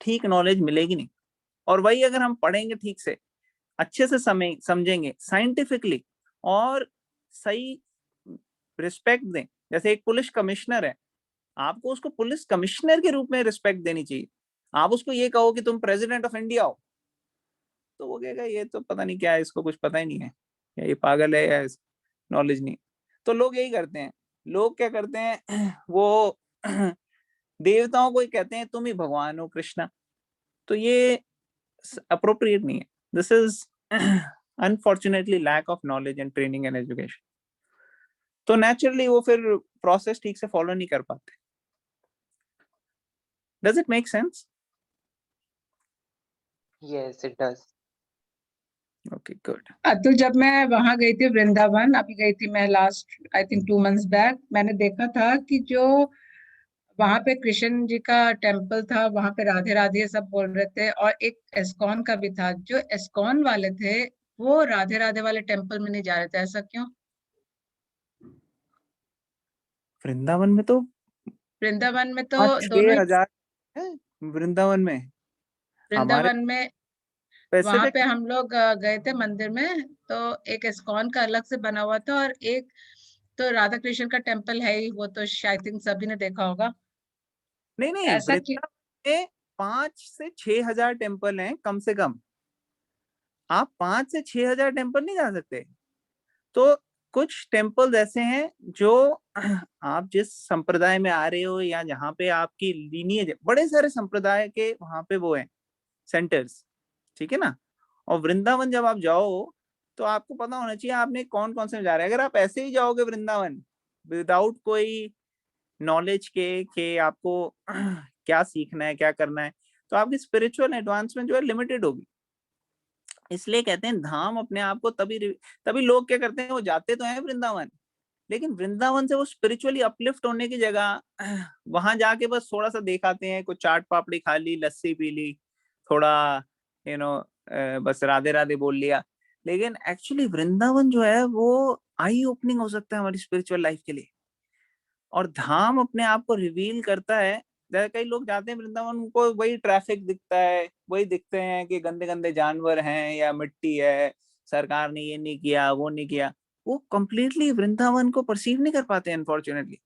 ठीक नॉलेज मिलेगी नहीं। और वही अगर हम पढ़ेंगे ठीक से, अच्छे से समझेंगे साइंटिफिकली और सही रिस्पेक्ट दें, जैसे एक पुलिस कमिश्नर है, आपको उसको पुलिस कमिश्नर के रूप में रिस्पेक्ट देनी चाहिए। आप उसको ये कहो कि तुम प्रेसिडेंट ऑफ इंडिया हो, तो वो कहेगा ये तो पता नहीं क्या है, इसको कुछ पता ही नहीं है, या ये पागल है, या नॉलेज नहीं। तो लोग यही करते हैं, लोग क्या करते हैं, वो देवताओं को ही कहते हैं तुम ही भगवान हो कृष्णा। तो ये अप्रोप्रिएट नहीं है। This is unfortunately lack of knowledge and training and education. तो नेचुरली वो फिर प्रोसेस ठीक से फॉलो नहीं कर पाते। Does it make sense? Yes, it does. Okay, good. तो जब मैं वहां गई थी वृंदावन, अभी गई थी मैं last I think 2 months back, मैंने देखा था कि जो वहां पे कृष्ण जी का टेम्पल था, वहां पे राधे राधे सब बोल रहे थे, और एक एस्कॉन का भी था। जो एस्कॉन वाले थे वो राधे राधे वाले टेम्पल में नहीं जा रहे थे, ऐसा क्यों? वृंदावन में तो वृंदावन में तो 5-6 हजार है वृंदावन में। हमारे वृंदावन में वहां स्पेसिफिक पे हम लोग गए थे मंदिर में, तो एक एस्कॉन का अलग से बना हुआ था, और एक तो राधा कृष्ण का टेम्पल है ही, वो तो शायद थिंक सभी ने देखा होगा। नहीं नहीं, ऐसा कि वृंदावन में 5 से 6 हजार टेम्पल हैं कम से कम। आप 5 से 6 हजार टेम्पल नहीं जा सकते। तो कुछ टेम्पल ऐसे हैं जो आप जिस संप्रदाय में आ रहे हो या जहाँ पे आपकी लीनियज, बड़े सारे संप्रदाय के वहां पे वो है सेंटर्स, ठीक है ना। और वृंदावन जब आप जाओ तो आपको पता होना चाहिए आपने कौन कौन से जा रहे हैं। अगर आप ऐसे ही जाओगे वृंदावन विदाउट कोई नॉलेज के आपको क्या सीखना है क्या करना है, तो आपकी स्पिरिचुअल एडवांसमेंट जो है लिमिटेड होगी। इसलिए कहते हैं धाम अपने आप को तभी लोग क्या करते हैं, वो जाते तो हैं वृंदावन, लेकिन वृंदावन से वो स्पिरिचुअली अपलिफ्ट होने की जगह वहां जाके बस थोड़ा सा देखाते हैं, कुछ चाट पापड़ी खा ली, लस्सी पी ली, थोड़ा बस राधे राधे बोल लिया। लेकिन एक्चुअली वृंदावन जो है वो आई ओपनिंग हो सकता है हमारी स्पिरिचुअल लाइफ के लिए। और धाम अपने आप को रिवील करता है। जैसे कई लोग जाते हैं वृंदावन, उनको वही ट्रैफिक दिखता है, वही दिखते हैं कि गंदे गंदे जानवर हैं या मिट्टी है, सरकार ने ये नहीं किया वो नहीं किया। वो कंप्लीटली वृंदावन को परसीव नहीं कर पाते अनफॉर्चुनेटली।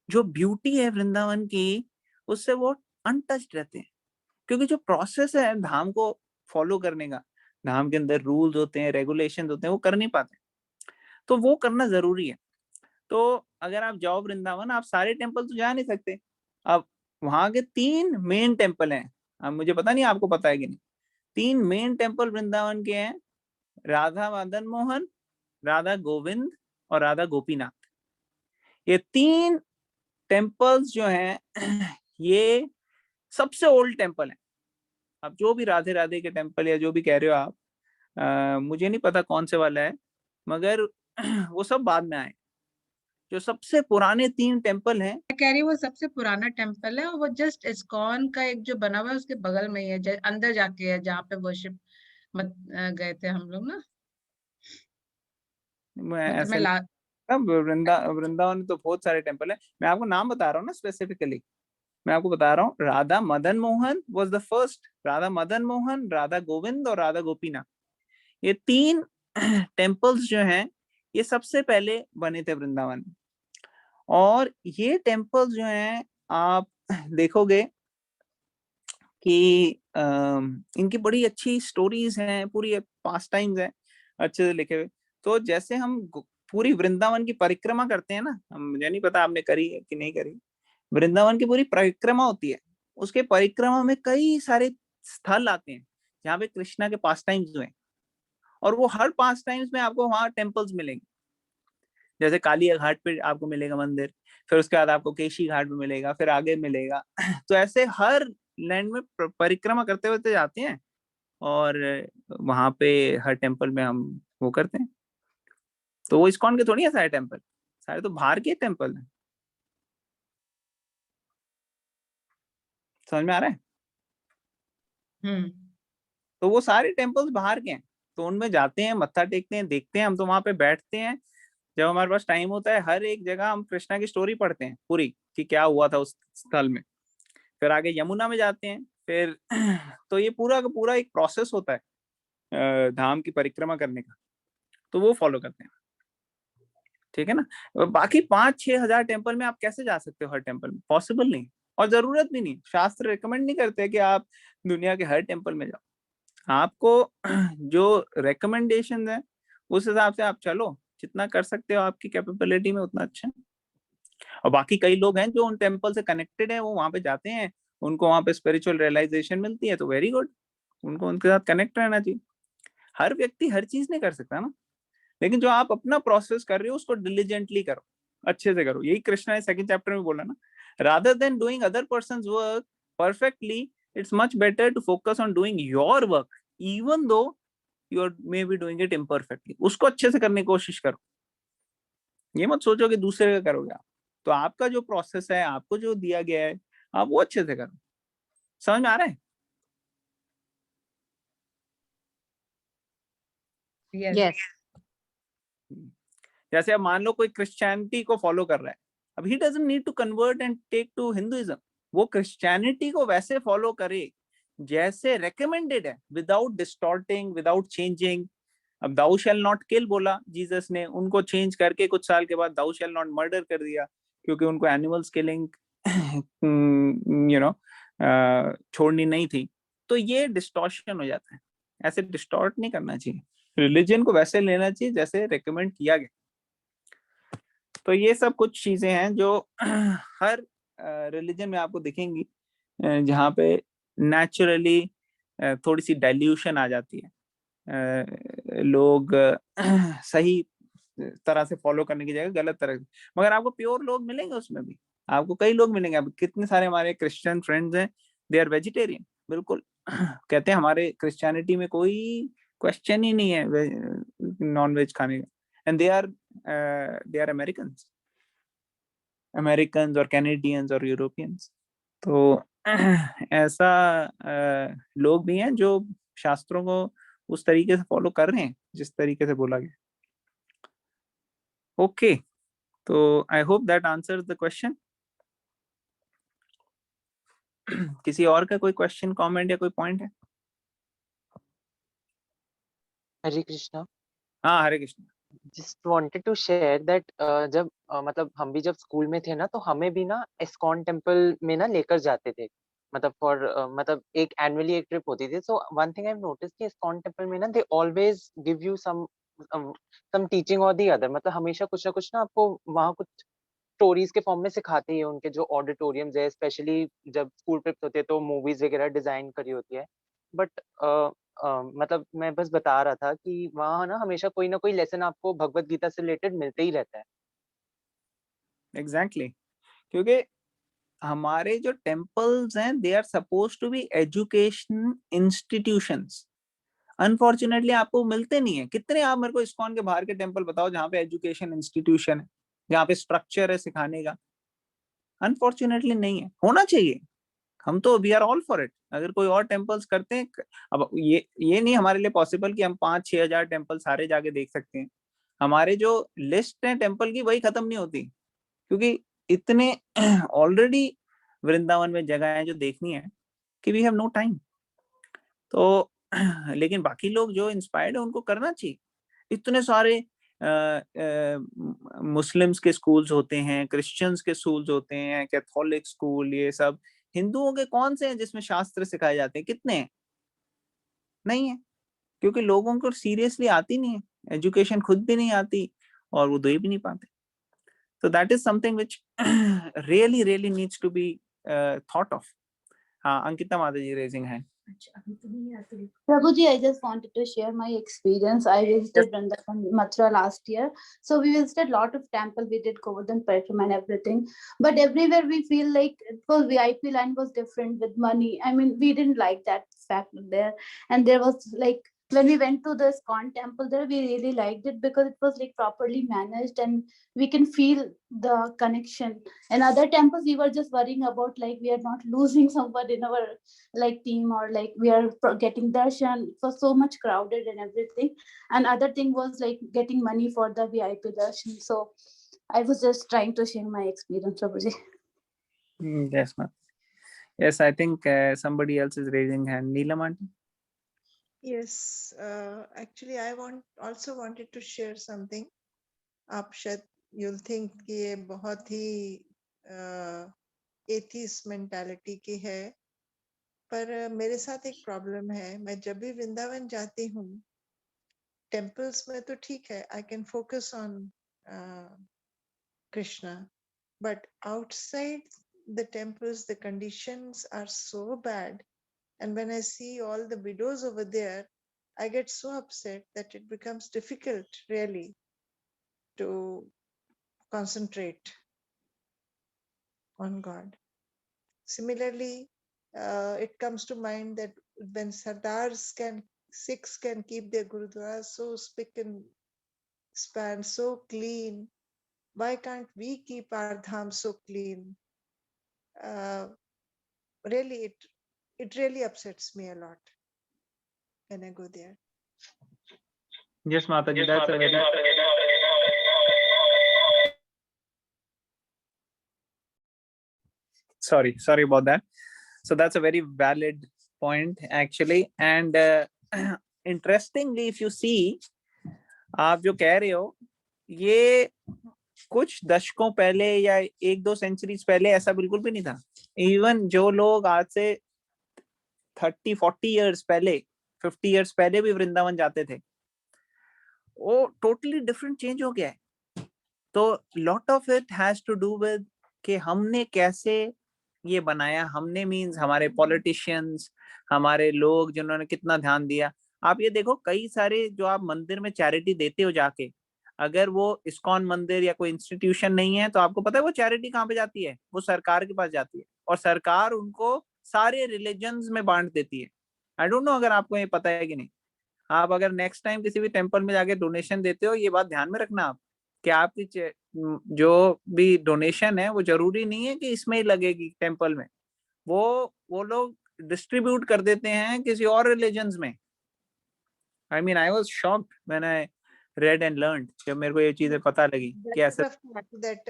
जो ब्यूटी है वृंदावन की उससे वो अनटच्ड रहते हैं, क्योंकि जो प्रोसेस है धाम को फॉलो करने का, धाम के अंदर रूल्स होते हैं, रेगुलेशन होते हैं, वो कर नहीं पाते। तो वो करना जरूरी है। तो अगर आप जाओ वृंदावन, आप सारे टेम्पल तो जा नहीं सकते। अब वहां के 3 मेन टेम्पल हैं। अब मुझे पता नहीं आपको पता है कि नहीं, 3 मेन टेम्पल वृंदावन के हैं, राधा मदन मोहन, राधा गोविंद और राधा गोपीनाथ। ये 3 टेम्पल्स जो हैं ये सबसे ओल्ड टेम्पल है। अब जो भी राधे राधे के टेम्पल या जो भी कह रहे हो आप, मुझे नहीं पता कौन से वाला है, मगर वो सब बाद में आए। जो सबसे पुराने 3 टेम्पल हैं, मैं कह रही हूँ वो सबसे पुराना टेम्पल है, और वो जस्ट इस्कॉन का एक जो बना हुआ है उसके बगल में ही है, अंदर जाके है, जहाँ पे वर्शिप मत गए थे हम लोग ना। मतलब ऐसे वृंदावन में तो बहुत सारे टेम्पल है। मैं आपको नाम बता रहा हूँ ना स्पेसिफिकली, मैं आपको बता रहा हूँ। Radha Madan Mohan was the first, Radha Madan Mohan, Radha Govind और राधा गोपीनाथ। ये 3 टेम्पल्स जो हैं ये सबसे पहले बने थे वृंदावन में। और ये टेम्पल्स जो हैं आप देखोगे कि इनकी बड़ी अच्छी स्टोरीज हैं, पूरी पास टाइम्स हैं अच्छे से लिखे हुए। तो जैसे हम पूरी वृंदावन की परिक्रमा करते हैं ना, मुझे नहीं पता आपने करी है कि नहीं करी, वृंदावन की पूरी परिक्रमा होती है, उसके परिक्रमा में कई सारे स्थल आते हैं जहाँ पे कृष्णा के पास टाइम्स हुए, और वो हर पास टाइम्स में आपको वहां टेम्पल्स मिलेंगे। जैसे कालिया घाट पे आपको मिलेगा मंदिर, फिर उसके बाद आपको केशी घाट में मिलेगा, फिर आगे मिलेगा। तो ऐसे हर लैंड में परिक्रमा करते हुए जाते हैं, और वहां पे हर टेम्पल में हम वो करते हैं। तो वो इस्कॉन के थोड़ी है सारे टेम्पल, सारे तो बाहर के टेम्पल हैं। समझ में आ रहा है? तो वो सारे टेम्पल्स बाहर के हैं, तो उनमें जाते हैं, मत्था टेकते हैं, देखते हैं। हम तो वहां पे बैठते हैं, जब हमारे पास टाइम होता है हर एक जगह हम कृष्णा की स्टोरी पढ़ते हैं पूरी, कि क्या हुआ था उस स्थल में। फिर आगे यमुना में जाते हैं, फिर तो ये पूरा का पूरा एक प्रोसेस होता है धाम की परिक्रमा करने का, तो वो फॉलो करते हैं। ठीक है ना। बाकी 5-6 हजार टेम्पल में आप कैसे जा सकते हो हर टेम्पल में? पॉसिबल नहीं, और जरूरत भी नहीं। शास्त्र रिकमेंड नहीं करते कि आप दुनिया के हर टेम्पल में जाओ। आपको जो रिकमेंडेशन है उस हिसाब से आप चलो, जितना कर सकते हो आपकी कैपेबिलिटी में उतना अच्छा। और बाकी कई लोग हैं जो उन टेम्पल से कनेक्टेड है, वो वहां पे जाते हैं, उनको वहां पे स्पिरिचुअल रियलाइजेशन मिलती है, तो वेरी गुड, उनको उनके साथ कनेक्ट रहना चाहिए। हर व्यक्ति हर चीज नहीं कर सकता ना, लेकिन जो आप अपना प्रोसेस कर रहे हो उसको डिलीजेंटली करो, अच्छे से करो। यही कृष्णा ने 2nd चैप्टर में बोला ना, rather than doing other persons work perfectly, it's much better to focus on doing your work, even though you are maybe doing it imperfectly. उसको अच्छे से करने की कोशिश करो, ये मत सोचो कि दूसरे का करोगे आप। तो आपका जो प्रोसेस है, आपको जो दिया गया है, आप वो अच्छे से करो। समझ में आ रहा है? Yes. जैसे अब मान लो कोई क्रिश्चियनिटी को फॉलो कर रहा है, अब he doesn't need to convert and take to Hinduism, वो क्रिश्चियनिटी को वैसे फॉलो करे जैसे रेकमेंडेड है, विदाउट डिस्टॉर्टिंग, विदाउट चेंजिंग। अब दाउ शैल नॉट किल बोला जीसस ने, उनको चेंज करके कुछ साल के बाद दाउ शैल नॉट मर्डर कर दिया, क्योंकि उनको एनिमल्स किलिंग छोड़नी नहीं थी। तो ये डिस्टॉर्शन हो जाता है, ऐसे डिस्टॉर्ट नहीं करना चाहिए, रिलीजन को वैसे लेना चाहिए जैसे रेकमेंड किया गया। तो ये सब कुछ चीजें हैं जो हर रिलीजन में आपको दिखेंगी, जहाँ पे नेचुरली थोड़ी सी डाइल्यूशन आ जाती है, लोग सही तरह से फॉलो करने की जगह गलत तरह से, मगर आपको प्योर लोग मिलेंगे उसमें भी, आपको कई लोग मिलेंगे। अब कितने सारे हमारे क्रिश्चियन फ्रेंड्स हैं, दे आर वेजिटेरियन, बिल्कुल कहते हैं हमारे क्रिश्चियनिटी में कोई क्वेश्चन ही नहीं है नॉन वेज खाने का, एंड दे आर अमेरिकन और कैनेडियंस और यूरोपियंस। तो ऐसा लोग भी हैं जो शास्त्रों को उस तरीके से फॉलो कर रहे हैं जिस तरीके से बोला गया। ओके, तो I hope that answers the question. किसी और का कोई क्वेश्चन, कमेंट या कोई पॉइंट है? हरे कृष्णा। हाँ, Hare Krishna. Just wanted to share that जब मतलब हम भी जब स्कूल में थे ना, तो हमें भी ना इस्कॉन टेम्पल में ना लेकर जाते थे, मतलब फॉर मतलब एक एनुअली एक ट्रिप होती थी। So one thing I have notice कि इस्कॉन टेम्पल में ना they always give you some teaching और दी अदर, मतलब हमेशा कुछ ना कुछ ना आपको वहाँ कुछ स्टोरीज के फॉर्म में सिखाते ही है। उनके जो ऑडिटोरियम्स है, स्पेशली जब स्कूल ट्रिप्स होते हैं तो मूवीज वगैरह डिजाइन करी होती है। बट मतलब मैं बस बता रहा था कि वहाँ ना हमेशा कोई ना कोई लेसन आपको भगवत गीता से रिलेटेड मिलते ही रहता है। एग्जैक्टली, क्योंकि हमारे जो टेम्पल्स हैं they are suppose to be education institutions. Unfortunately आपको मिलते नहीं है। कितने आप मेरे को इस्कॉन के बाहर के टेम्पल बताओ जहाँ पे एजुकेशन इंस्टीट्यूशन है, जहाँ पे स्ट्रक्चर है सिखाने का? अनफॉर्चुनेटली नहीं है, होना चाहिए। हम तो we are all for it, अगर कोई और टेम्पल्स करते हैं। अब ये नहीं हमारे लिए पॉसिबल कि हम 5-6 हजार टेम्पल सारे जाके देख सकते हैं। हमारे जो लिस्ट है टेम्पल की वही खत्म नहीं होती, क्योंकि इतने ऑलरेडी वृंदावन में जगह है जो देखनी है कि वी हैव नो टाइम। तो लेकिन बाकी लोग जो इंस्पायर्ड है उनको करना चाहिए। इतने सारे मुस्लिम्स के स्कूल्स होते हैं, क्रिश्चियंस के स्कूल्स होते हैं, कैथोलिक स्कूल, ये सब। हिंदुओं के कौन से हैं जिसमें शास्त्र सिखाए जाते हैं? कितने हैं? नहीं है, क्योंकि लोगों को सीरियसली आती नहीं है, एजुकेशन खुद भी नहीं आती और वो दे भी नहीं पाते। तो that is something which really really needs to be thought of. हाँ, अंकिता माता जी रेजिंग है। Prabhuji, I just wanted to share my experience. I visited Vrindavan, Mathura last year. So we visited a lot of temple. We did Govardhan Param and everything. But everywhere we feel like it was VIP line was different with money. I mean, we didn't like that fact there. And there was like, when we went to the ISKCON temple there, we really liked it because it was like properly managed and we can feel the connection. In other temples, we were just worrying about like we are not losing someone in our like team or like we are getting darshan. It was so much crowded and everything. And other thing was like getting money for the VIP darshan. So I was just trying to share my experience, Prabhuji. Yes, ma'am. Yes, I think somebody else is raising hand. Neelam aunty? Yes, actually, I also wanted to share something. आप शायद you'll think कि ये बहुत ही atheist mentality की है, पर मेरे साथ एक प्रॉब्लम है। मैं जब भी वृंदावन जाती हूँ, टेम्पल्स में तो ठीक है, I can focus on Krishna, but outside the temples the conditions are so bad, and when I see all the widows over there, I get so upset that it becomes difficult really to concentrate on God. Similarly, it comes to mind that when Sikhs can keep their Gurudwara so spick and span, so clean, why can't we keep our dham so clean? Really, it really upsets me a lot when I go there. Yes, Mataji, that's a very sorry about that. So that's a very valid point actually, and interestingly, if you see, आप जो कह रहे हो, ये कुछ दशकों पहले या 1-2 सेंचुरीज पहले ऐसा बिल्कुल भी नहीं था. इवन जो लोग आज से 30-40 इयर्स पहले, 50 इयर्स पहले भी वृंदावन जाते थे, वो टोटली डिफरेंट चेंज हो गया है. तो lot of it has to do with कि हमने कैसे ये बनाया. हमने मीन्स हमारे पॉलिटिशियंस, हमारे लोग जिन्होंने कितना ध्यान दिया. आप ये देखो, कई सारे जो आप मंदिर में चैरिटी देते हो जाके, अगर वो इस्कॉन मंदिर या कोई इंस्टीट्यूशन नहीं है तो आपको पता है वो चैरिटी कहाँ पे जाती है? वो सरकार के पास जाती है, और सरकार उनको सारे रिलीजन्स में बांट देती है. आई डोंट नो अगर आपको ये पता है कि नहीं. आप अगर नेक्स्ट टाइम किसी भी टेम्पल में जाके डोनेशन देते हो, ये बात ध्यान में रखना आप, कि आपकी जो भी डोनेशन है वो जरूरी नहीं है कि इसमें ही लगेगी टेम्पल में. वो लोग डिस्ट्रीब्यूट कर देते हैं किसी और रिलीजन्स में. I mean I was shocked when I read and learned, जब मेरे को ये चीजें पता लगी कि ऐसा. That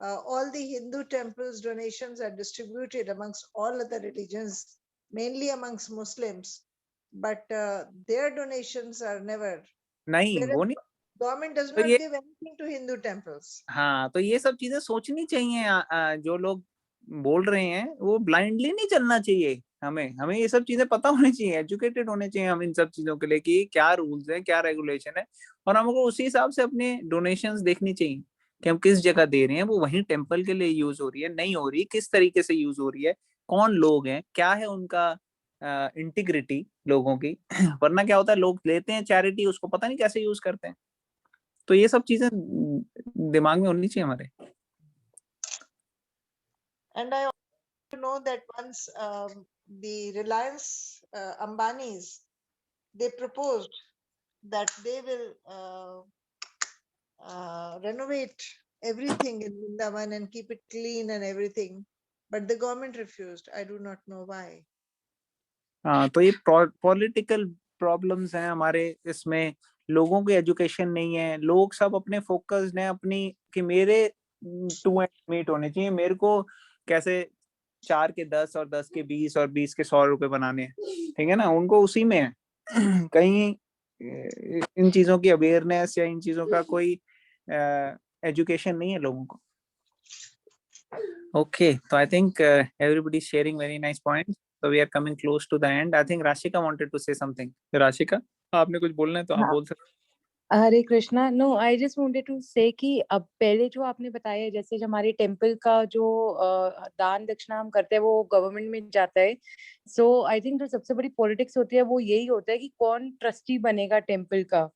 all the Hindu temples donations are distributed amongst all other religions, mainly amongst Muslims, but their donations are never. नहीं, वो नहीं. Government does तो not ये, give anything to Hindu temples. हाँ, तो ये सब चीजें सोचनी चाहिए. जो लोग बोल रहे हैं वो ब्लाइंडली नहीं चलना चाहिए. हमें ये सब चीजें पता होनी चाहिए, एजुकेटेड होने चाहिए हम इन सब चीजों के लिए कि क्या रूल्स है, क्या रेगुलेशन है, और हमको उसी हिसाब से अपने डोनेशंस देखनी चाहिए कि हम किस जगह दे रहे हैं, वो वहीं टेम्पल के लिए यूज हो रही है, नहीं हो रही, किस तरीके से यूज हो रही है, कौन लोग हैं, क्या है उनका इंटीग्रिटी लोगों की. वरना क्या होता है, लोग लेते हैं चैरिटी, उसको पता नहीं कैसे यूज करते हैं. तो ये सब चीजें दिमाग में होनी चाहिए हमारे. And I also know that once the Reliance Ambanis, they proposed that they will renovate everything in Vrindavan and keep it clean and everything, but the government refused. I do not know why. हाँ, तो ये political problems हैं हमारे इसमें. लोगों की education नहीं है, लोग सब अपने फोकस्ड हैं अपनी, कि मेरे 2 एंड मीट होने चाहिए, मेरे को कैसे 4 के 10 और 10 के 20 और 20 के 100 रुपए बनाने हैं. ठीक है ना, उनको उसी में है. कहीं इन चीजों की अवेयरनेस या इन चीजों का कोई एजुकेशन नहीं है लोगों को. ओके, तो I think everybody sharing very nice point. So we are coming close to the end. I think Rashika wanted to say something. Rashika, आपने कुछ बोलना है तो आप बोल सकते. Hare Krishna. No, I just wanted to say कि अब पहले जो आपने बताया, जैसे हमारे टेम्पल का जो दान दक्षिणा हम करते हैं वो गवर्नमेंट में जाता है. सो आई थिंक जो सबसे बड़ी पॉलिटिक्स होती है वो यही होता है कि कौन ट्रस्टी बनेगा टेम्पल का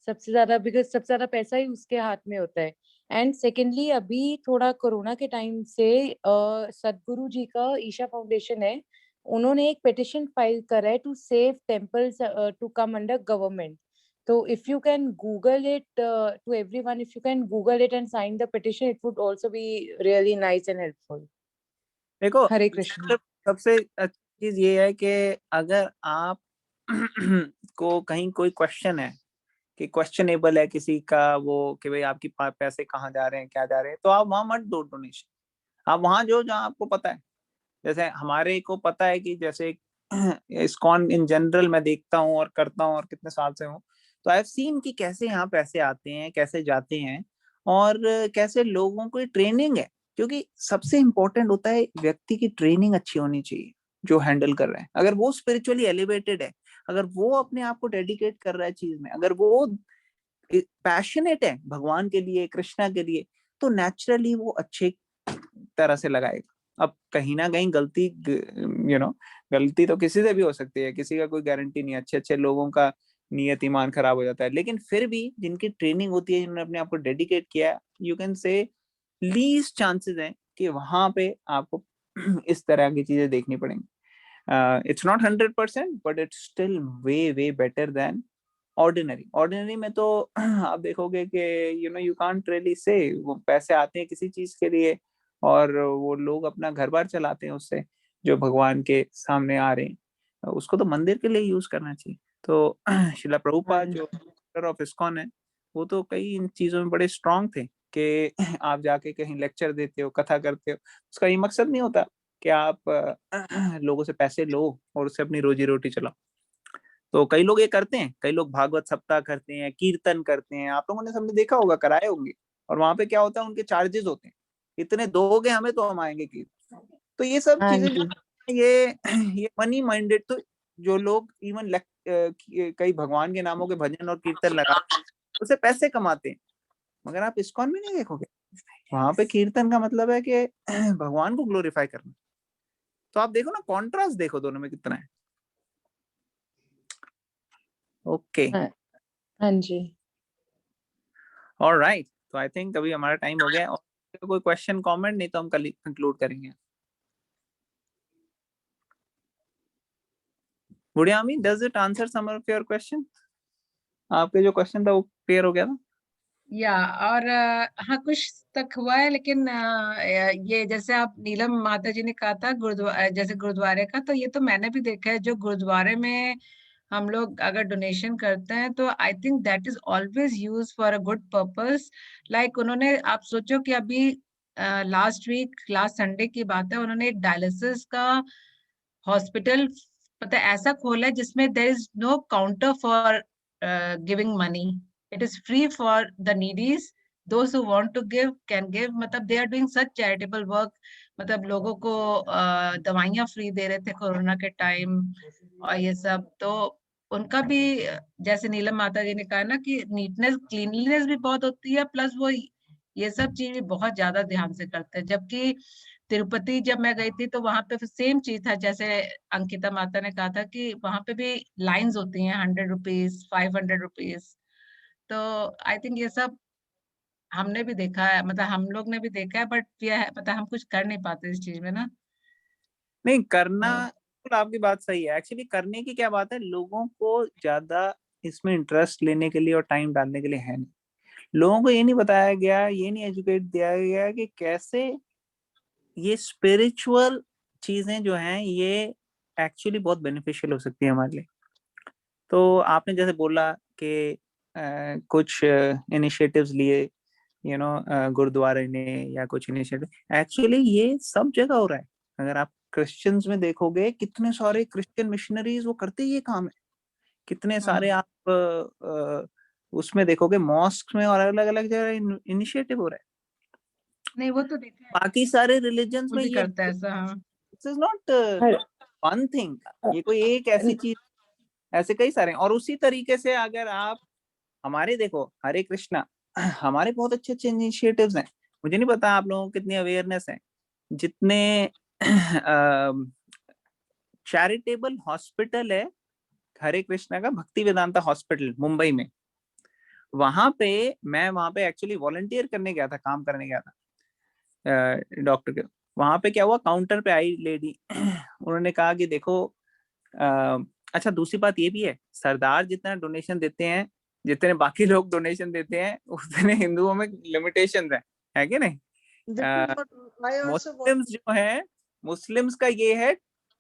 सबसे ज्यादा, बिकॉज सबसे ज्यादा पैसा ही उसके हाथ में होता है. एंड सेकेंडली, अभी थोड़ा कोरोना के टाइम से सदगुरु जी का ईशा फाउंडेशन है, उन्होंने एक पिटिशन फाइल करा है to save temples to come under government. So if you can Google it to everyone, if you can Google it and sign the petition, it would also be really nice and helpful. देखो, हरे कृष्ण. सबसे अच्छी चीज ये है कि अगर आप को कहीं कोई क्वेश्चन है कि क्वेश्चनेबल है किसी का, वो कि भाई आपकी पैसे कहाँ जा रहे हैं, क्या जा रहे हैं, तो आप वहां मत दो डोनेशन. आप वहां जो जहाँ आपको पता है. जैसे हमारे को पता है कि जैसे इस्कॉन इन जनरल मैं देखता हूँ और करता हूँ और कितने साल से हूँ, तो आई हैव सीन कि कैसे यहाँ पैसे आते हैं, कैसे जाते हैं, और कैसे लोगों को ट्रेनिंग है. क्योंकि सबसे इम्पोर्टेंट होता है व्यक्ति की ट्रेनिंग अच्छी होनी चाहिए जो हैंडल कर रहा है. अगर वो स्पिरिचुअली एलिवेटेड है, अगर वो अपने आप को डेडिकेट कर रहा है चीज में, अगर वो पैशनेट है भगवान के लिए, कृष्णा के लिए, तो नेचुरली वो अच्छे तरह से लगाएगा. अब कहीं ना कहीं गलती गलती तो किसी से भी हो सकती है, किसी का कोई गारंटी नहीं. अच्छे लोगों का नियत ईमान खराब हो जाता है, लेकिन फिर भी जिनकी ट्रेनिंग होती है, जिन्होंने अपने आप को डेडिकेट किया, you can say least chances हैं कि वहां पे आपको इस तरह की चीजें देखनी पड़ेंगी. It's not 100%, but it's still way better than ordinary में तो आप देखोगे कि you can't really say, वो पैसे आते हैं किसी चीज के लिए और वो लोग अपना घर बार चलाते हैं उससे, जो भगवान के सामने आ रहे हैं, उसको तो मंदिर के लिए यूज करना चाहिए। तो शिला प्रभुपाद जो फाउंडर ऑफ इस्कॉन है, वो तो कई इन चीजों में बड़े स्ट्रांग थे कि आप जाके कहीं लेक्चर देते हो, कथा करते हो, उसका ये मकसद नहीं होता कि आप लोगों से पैसे लो और उससे अपनी रोजी रोटी चलाओ। तो कई लोग ये करते हैं, कई लोग भागवत सप्ताह करते हैं, कीर्तन करते हैं, आप लोगों ने सबने देखा होगा, कराए होंगे, और वहां पे क्या होता है, उनके चार्जेस होते हैं, इतने दोगे हमें तो हम आएंगे कीर्तन। तो ये सब हाँ चीजें जी। जो ये मनी माइंडेड, तो जो लोग इवन कई भगवान के नामों के भजन और कीर्तन लगाते हैं, उससे पैसे कमाते हैं, मगर आप इस्कॉन में नहीं देखोगे, वहां पे कीर्तन का मतलब है कि भगवान को ग्लोरीफाई करना। तो आप देखो ना, कॉन्ट्रास्ट देखो दोनों में कितना है। ओके, हाँ जी। ऑलराइट, तो आई थिंक अभी हमारा टाइम हो गया है, और कोई क्वेश्चन कमेंट नहीं तो हम कल कंक्लूड करेंगे। बुढ़ियामी, does it answer some of your question? आपके जो क्वेश्चन था वो क्लियर हो गया था? या और हाँ कुछ तक हुआ है, लेकिन ये जैसे आप नीलम माता जी ने कहा था गुरुद्वारा, जैसे गुरुद्वारे का, तो ये तो मैंने भी देखा है, जो गुरुद्वारे में हम लोग अगर डोनेशन करते हैं तो I think that is always use for a good purpose. Like उन्होंने, आप सोचो कि अभी लास्ट संडे की बात है, उन्होंने एक डायलिसिस का हॉस्पिटल पता है ऐसा खोला है जिसमें there is no counter for giving money, it is free for the needies, those who want to give can give. मतलब they are doing such charitable work. मतलब लोगों को दवाइयां फ्री दे रहे थे कोरोना के टाइम और ये सब। तो उनका भी जैसे नीलम माता जी ने कहा ना कि नीटनेस क्लीनलीनेस भी बहुत होती है, प्लस वो ये सब चीज भी बहुत ज्यादा ध्यान से करते हैं। जबकि तिरुपति जब मैं गई थी तो वहां पे सेम चीज था, जैसे अंकिता माता ने कहा था कि वहां पे भी लाइंस होती हैं 100 रुपीज, 500 रुपीज। तो आई थिंक ये सब हमने भी देखा है, मतलब हम लोग ने भी देखा है, बट ये है मतलब हम कुछ कर नहीं पाते इस चीज में ना। नहीं करना, तो बिल्कुल आपकी बात सही है। एक्चुअली करने की क्या बात है, लोगों को ज्यादा इसमें इंटरेस्ट लेने के लिए और टाइम डालने के लिए है नहीं। लोगों को ये नहीं बताया गया, ये नहीं एजुकेट दिया गया कि कैसे ये स्पिरिचुअल चीजें जो हैं ये एक्चुअली बहुत बेनिफिशियल हो सकती है हमारे लिए। तो आपने जैसे बोला कि कुछ इनिशिएटिव्स लिए, गुरुद्वारे ने, या कुछ इनिशिएटिव, एक्चुअली ये सब जगह हो रहा है। अगर आप क्रिश्चियंस में देखोगे, कितने सारे क्रिश्चियन मिशनरीज वो करते ही ये काम है। कितने सारे आप उसमें देखोगे, मॉस्क में और अलग अलग जगह इनिशिएटिव हो रहा है। नहीं वो तो देखा है, बाकी सारे रिलीजन्स वो में भी ये करता है ऐसा। हाँ this is not her- one thing, ये कोई एक ऐसी चीज, ऐसे कई सारे हैं। और उसी तरीके से अगर आप हमारे देखो, हरे कृष्णा, हमारे बहुत अच्छे अच्छे इनिशिएटिव्स हैं। मुझे नहीं पता आप लोगों को कितनी अवेयरनेस है, जितने चैरिटेबल हॉस्पिटल है हरे कृष्णा का, भक्ति वेदांता हॉस्पिटल मुंबई में, वहां पे मैं वहां पे एक्चुअली वॉलंटियर करने गया था, काम करने गया था डॉक्टर के। वहां पे क्या हुआ, काउंटर पे आई लेडी, उन्होंने कहा कि देखो अच्छा, दूसरी बात ये भी है, सरदार जितना डोनेशन देते हैं, जितने बाकी लोग डोनेशन देते हैं, उतने हिंदुओं में लिमिटेशन है कि नहीं? This is what I also want. Muslims जो है, मुस्लिम्स का ये है,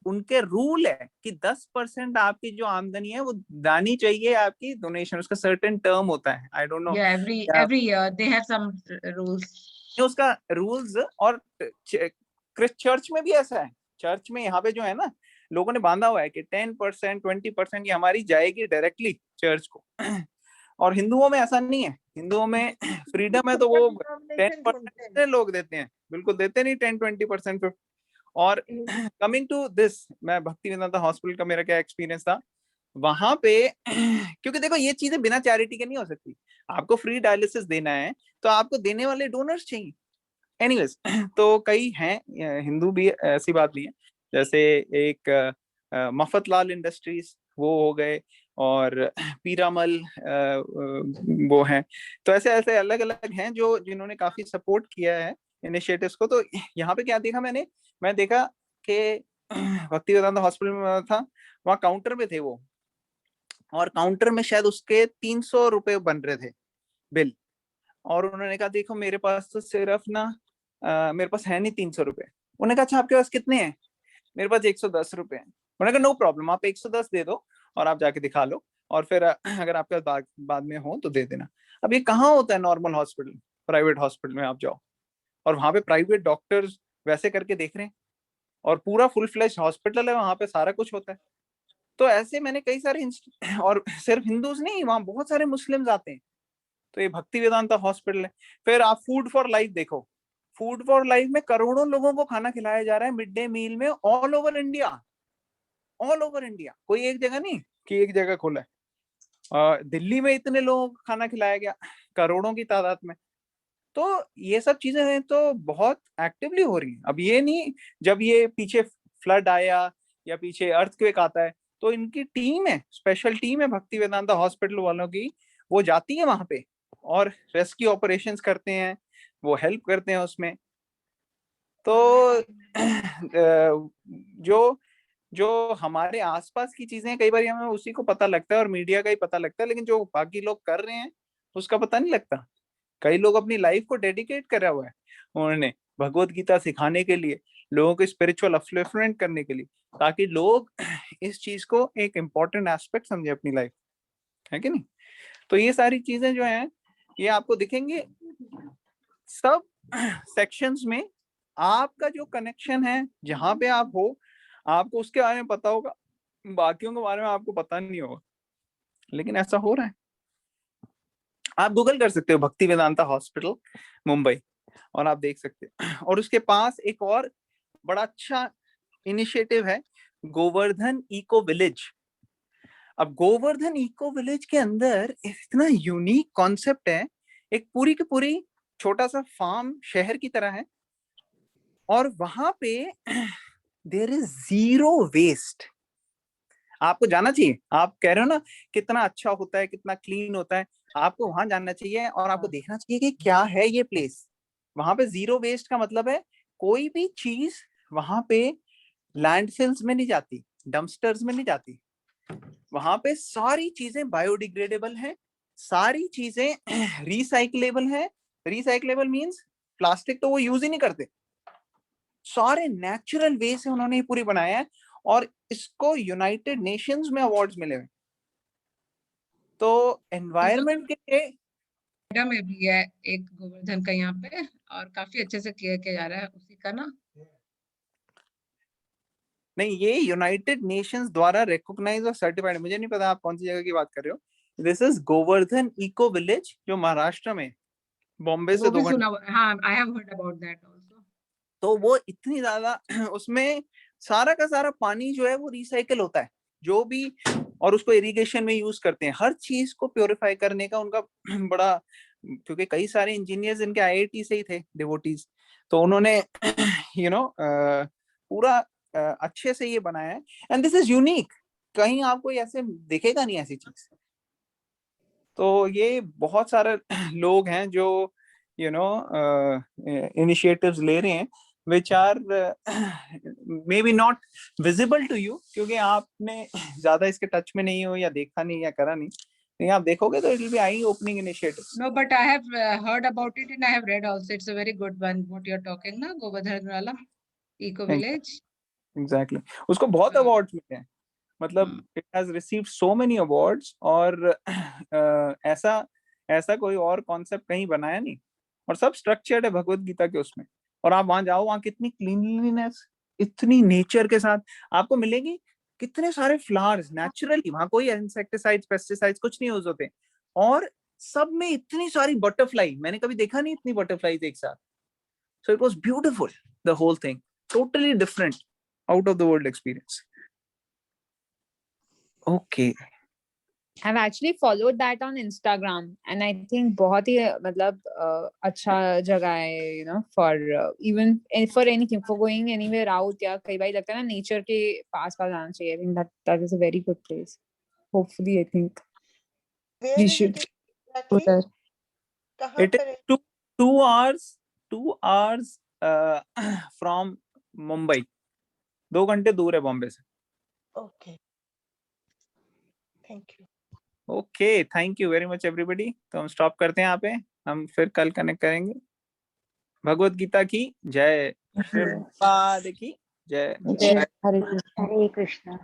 उनके रूल है कि 10% आपकी जो आमदनी है वो दानी चाहिए आपकी डोनेशन, उसका सर्टेन टर्म होता है, आई डोंट नो या every year they have some rules. उसका रूल्स। और चर्च में भी ऐसा है, चर्च में यहाँ पे जो है ना, लोगों ने बांधा हुआ है कि 10%, 20% ये हमारी जाएगी डायरेक्टली चर्च को। और हिंदुओं में ऐसा नहीं है, हिंदुओं में फ्रीडम है, तो वो 10% लोग देते हैं, बिल्कुल देते नहीं 10-20%। और कमिंग टू दिस, मैं भक्ति वेदांता हॉस्पिटल का मेरा क्या एक्सपीरियंस था वहां पे, क्योंकि देखो ये चीजें बिना चैरिटी के नहीं हो सकती। आपको फ्री डायलिसिस देना है तो आपको देने वाले डोनर्स चाहिए। एनीवेज, तो कई हैं हिंदू भी, ऐसी बात नहीं है। जैसे एक मफतलाल इंडस्ट्रीज वो हो गए, और पीरामल वो हैं। तो ऐसे ऐसे अलग अलग हैं जो जिन्होंने काफी सपोर्ट किया है इनिशिएटिव्स को। तो यहाँ पे क्या देखा मैं देखा कि भक्ति वेदांता हॉस्पिटल में था, वहाँ काउंटर पे थे वो, और काउंटर में शायद उसके 300 रुपए बन रहे थे बिल, और उन्होंने कहा देखो मेरे पास तो सिर्फ ना मेरे पास है नहीं 300 रुपए। उन्होंने कहा अच्छा आपके पास कितने हैं? मेरे पास 110 रुपए हैं। उन्होंने कहा नो प्रॉब्लम, आप 110 दे दो और आप जाके दिखा लो, और फिर अगर आपके पास बाद में हो तो दे देना। अब ये कहाँ होता है नॉर्मल हॉस्पिटल, प्राइवेट हॉस्पिटल में आप जाओ और वहां पे प्राइवेट डॉक्टर्स वैसे करके देख रहे हैं, और पूरा फुल फ्लेश हॉस्पिटल है, वहां पे सारा कुछ होता है। तो ऐसे मैंने कई सारे और सिर्फ हिंदूज नहीं, वहां बहुत सारे मुस्लिम्स आते हैं। तो ये भक्ति वेदांता हॉस्पिटल है। फिर आप फूड फॉर लाइफ देखो, फूड फॉर लाइफ में करोड़ों लोगों को खाना खिलाया जा रहा है मिड डे मील में, all over India, all over India, कोई एक जगह नहीं कि एक जगह खोला है। दिल्ली में इतने लोगों को खाना खिलाया गया, करोड़ों की तादाद में। तो ये सब चीजें हैं तो बहुत एक्टिवली हो रही हैं। अब ये नहीं जब ये पीछे फ्लड आया या पीछे अर्थक्वेक आता है तो इनकी टीम है, स्पेशल टीम है भक्ति वेदांता हॉस्पिटल वालों की, वो जाती है वहां पे और रेस्क्यू ऑपरेशंस करते हैं, वो हेल्प करते हैं उसमें। तो जो जो हमारे आसपास की चीजें कई बार हमें उसी को पता लगता है और मीडिया का ही पता लगता है, लेकिन जो बाकी लोग कर रहे हैं उसका पता नहीं लगता। कई लोग अपनी लाइफ को डेडिकेट करा हुआ है उन्होंने भगवत गीता सिखाने के लिए, लोगों को स्पिरिचुअल अपलिफ्टमेंट करने के लिए, ताकि लोग इस चीज को एक इम्पोर्टेंट एस्पेक्ट समझे अपनी लाइफ, है कि नहीं। तो ये सारी चीजें जो हैं ये आपको दिखेंगे सब सेक्शंस में। आपका जो कनेक्शन है जहां पे आप हो, आपको उसके बारे में पता होगा, बाकियों के बारे में आपको पता नहीं होगा, लेकिन ऐसा हो रहा है। आप गूगल कर सकते हो भक्ति वेदांता हॉस्पिटल मुंबई और आप देख सकते हो। और उसके पास एक और बड़ा अच्छा इनिशिएटिव है, गोवर्धन इको विलेज। अब गोवर्धन इको विलेज के अंदर इतना यूनिक कॉन्सेप्ट है, एक पूरी की पूरी छोटा सा फार्म शहर की तरह है, और वहां पे देयर इज जीरो वेस्ट। आपको जाना चाहिए, आप कह रहे हो ना कितना अच्छा होता है, कितना क्लीन होता है, आपको वहां जाना चाहिए और आपको देखना चाहिए कि क्या है ये प्लेस। वहां पे जीरो वेस्ट का मतलब है कोई भी चीज वहां पे लैंडफिल्स में नहीं जाती, डंपस्टर्स में नहीं जाती। वहां पे सारी चीजें बायोडिग्रेडेबल है, सारी चीजें रिसाइकलेबल है। रिसाइकलेबल मींस प्लास्टिक तो वो यूज ही नहीं करते, सारे नेचुरल वे से उन्होंने ये पूरी बनाया है, और इसको यूनाइटेड नेशंस में अवार्ड्स मिले हुए। तो एनवायरनमेंट के नोएडा में भी है एक गोवर्धन का यहाँ पे, और काफी अच्छे से केयर किया जा रहा है उसी का ना। नहीं, ये यूनाइटेड नेशंस द्वारा रिकॉग्नाइज और सर्टिफाइड, मुझे नहीं पता आप कौन सी जगह की बात कर रहे हो। This is Govardhan eco village जो महाराष्ट्र में, बॉम्बे से 2 घंटे। हाँ, I have heard about that also. तो वो इतनी ज्यादा उसमें सारा का सारा पानी जो है वो रिसाइकल होता है जो भी, और उसको इरिगेशन में यूज करते हैं। हर चीज को प्योरीफाई करने का उनका बड़ा, क्योंकि कई सारे इंजीनियर्स इनके आईआईटी से ही थे डिवोटीज, तो उन्होंने पूरा अच्छे से ये बनाया है। एंड दिस इज यूनिक, कहीं आपको ऐसे दिखेगा नहीं ऐसी चीज। तो ये बहुत सारे लोग हैं जो इनिशिएटिव्स ले रहे हैं which are maybe not visible to you, क्योंकि आपने ज्यादा इसके टच में नहीं हो या देखा नहीं या करा नहीं, लेकिन आप देखोगे तो it will be eye opening initiative. No, but I have heard about it and I have read also. It's a very good one. What you're talking ना, गोवर्धन वाला eco village. Exactly. उसको बहुत अवार्ड्स मिले हैं, मतलब it has received so many awards, और ऐसा कोई और कॉन्सेप्ट कहीं बनाया नहीं, और सब स्ट्रक्चर्ड है भगवत गीता के उसमें। और आप वहां जाओ, वहां कितनी क्लीनलीनेस, इतनी नेचर के साथ आपको मिलेगी, कितने सारे फ्लावर्स नेचुरली, वहां कोई इंसेक्टिसाइड्स पेस्टिसाइड्स कुछ नहीं यूज होते, और सब में इतनी सारी बटरफ्लाई, मैंने कभी देखा नहीं इतनी बटरफ्लाईज एक साथ। So it was beautiful, the whole thing totally different, out of the world experience. Okay, I've actually followed that on Instagram, and I think बहुत ही मतलब अच्छा जगह है, for even for anything, for going anywhere out, या कई बार लगता है ना नेचर के पास जाना चाहिए। I think that is a very good place. Hopefully, I think Where we is should it go exactly? there. कहाँ it पर है? is 2 hours from Mumbai, 2 घंटे दूर है बॉम्बे से। Okay. Thank you. Okay, thank you very much everybody. तो हम stop करते हैं यहाँ पे, हम फिर कल कनेक्ट करेंगे। भगवत गीता की जय, श्रीपाद की जय। हरे कृष्ण। हरे कृष्णा।